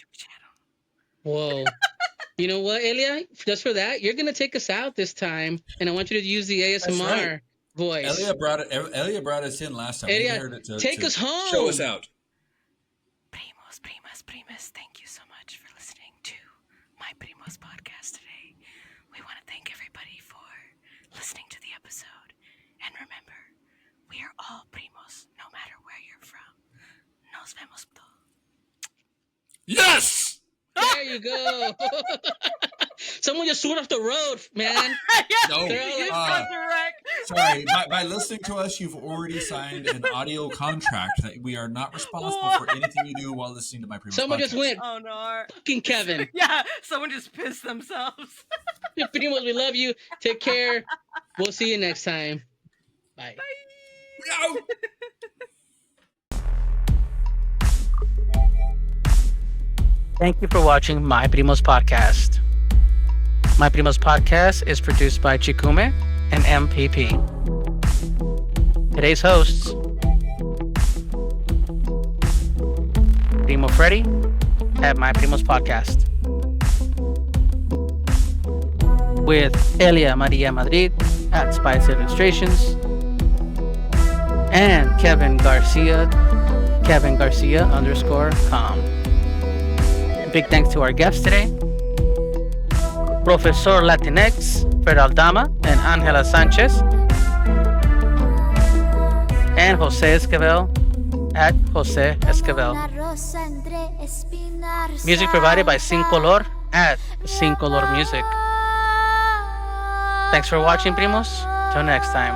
Whoa. You know what, Elia? Just for that, you're going to take us out this time, and I want you to use the ASMR voice. Elia brought us in last time. Elia, take us home. Show us out. Primos, primas, primas, thank you so much for listening to my Primos podcast today. We want to thank everybody for listening to the episode. And remember, we are all primos, no matter where you're from. Nos vemos todos. Yes! There you go. Someone just swooped off the road, man. No. You got the wreck. Sorry, by listening to us, you've already signed an audio contract that we are not responsible for anything you do while listening to my Primos Someone just podcast. went, Oh no. fucking Kevin. Yeah, someone just pissed themselves. Primos, we love you. Take care. We'll see you next time. Bye. No! Thank you for watching My Primos Podcast. My Primos Podcast is produced by Chikume and MPP. Today's hosts: Primo Freddy at My Primos Podcast, with Elia Maria Madrid at Spice Illustrations, and Kevin Garcia, _com. Big thanks to our guests today, Professor Latinx, Fred Aldama and Angela Sanchez, and Jose Esquivel at Jose Esquivel. Music provided by Sin Color at Sin Color Music. Thanks for watching, Primos. Till next time.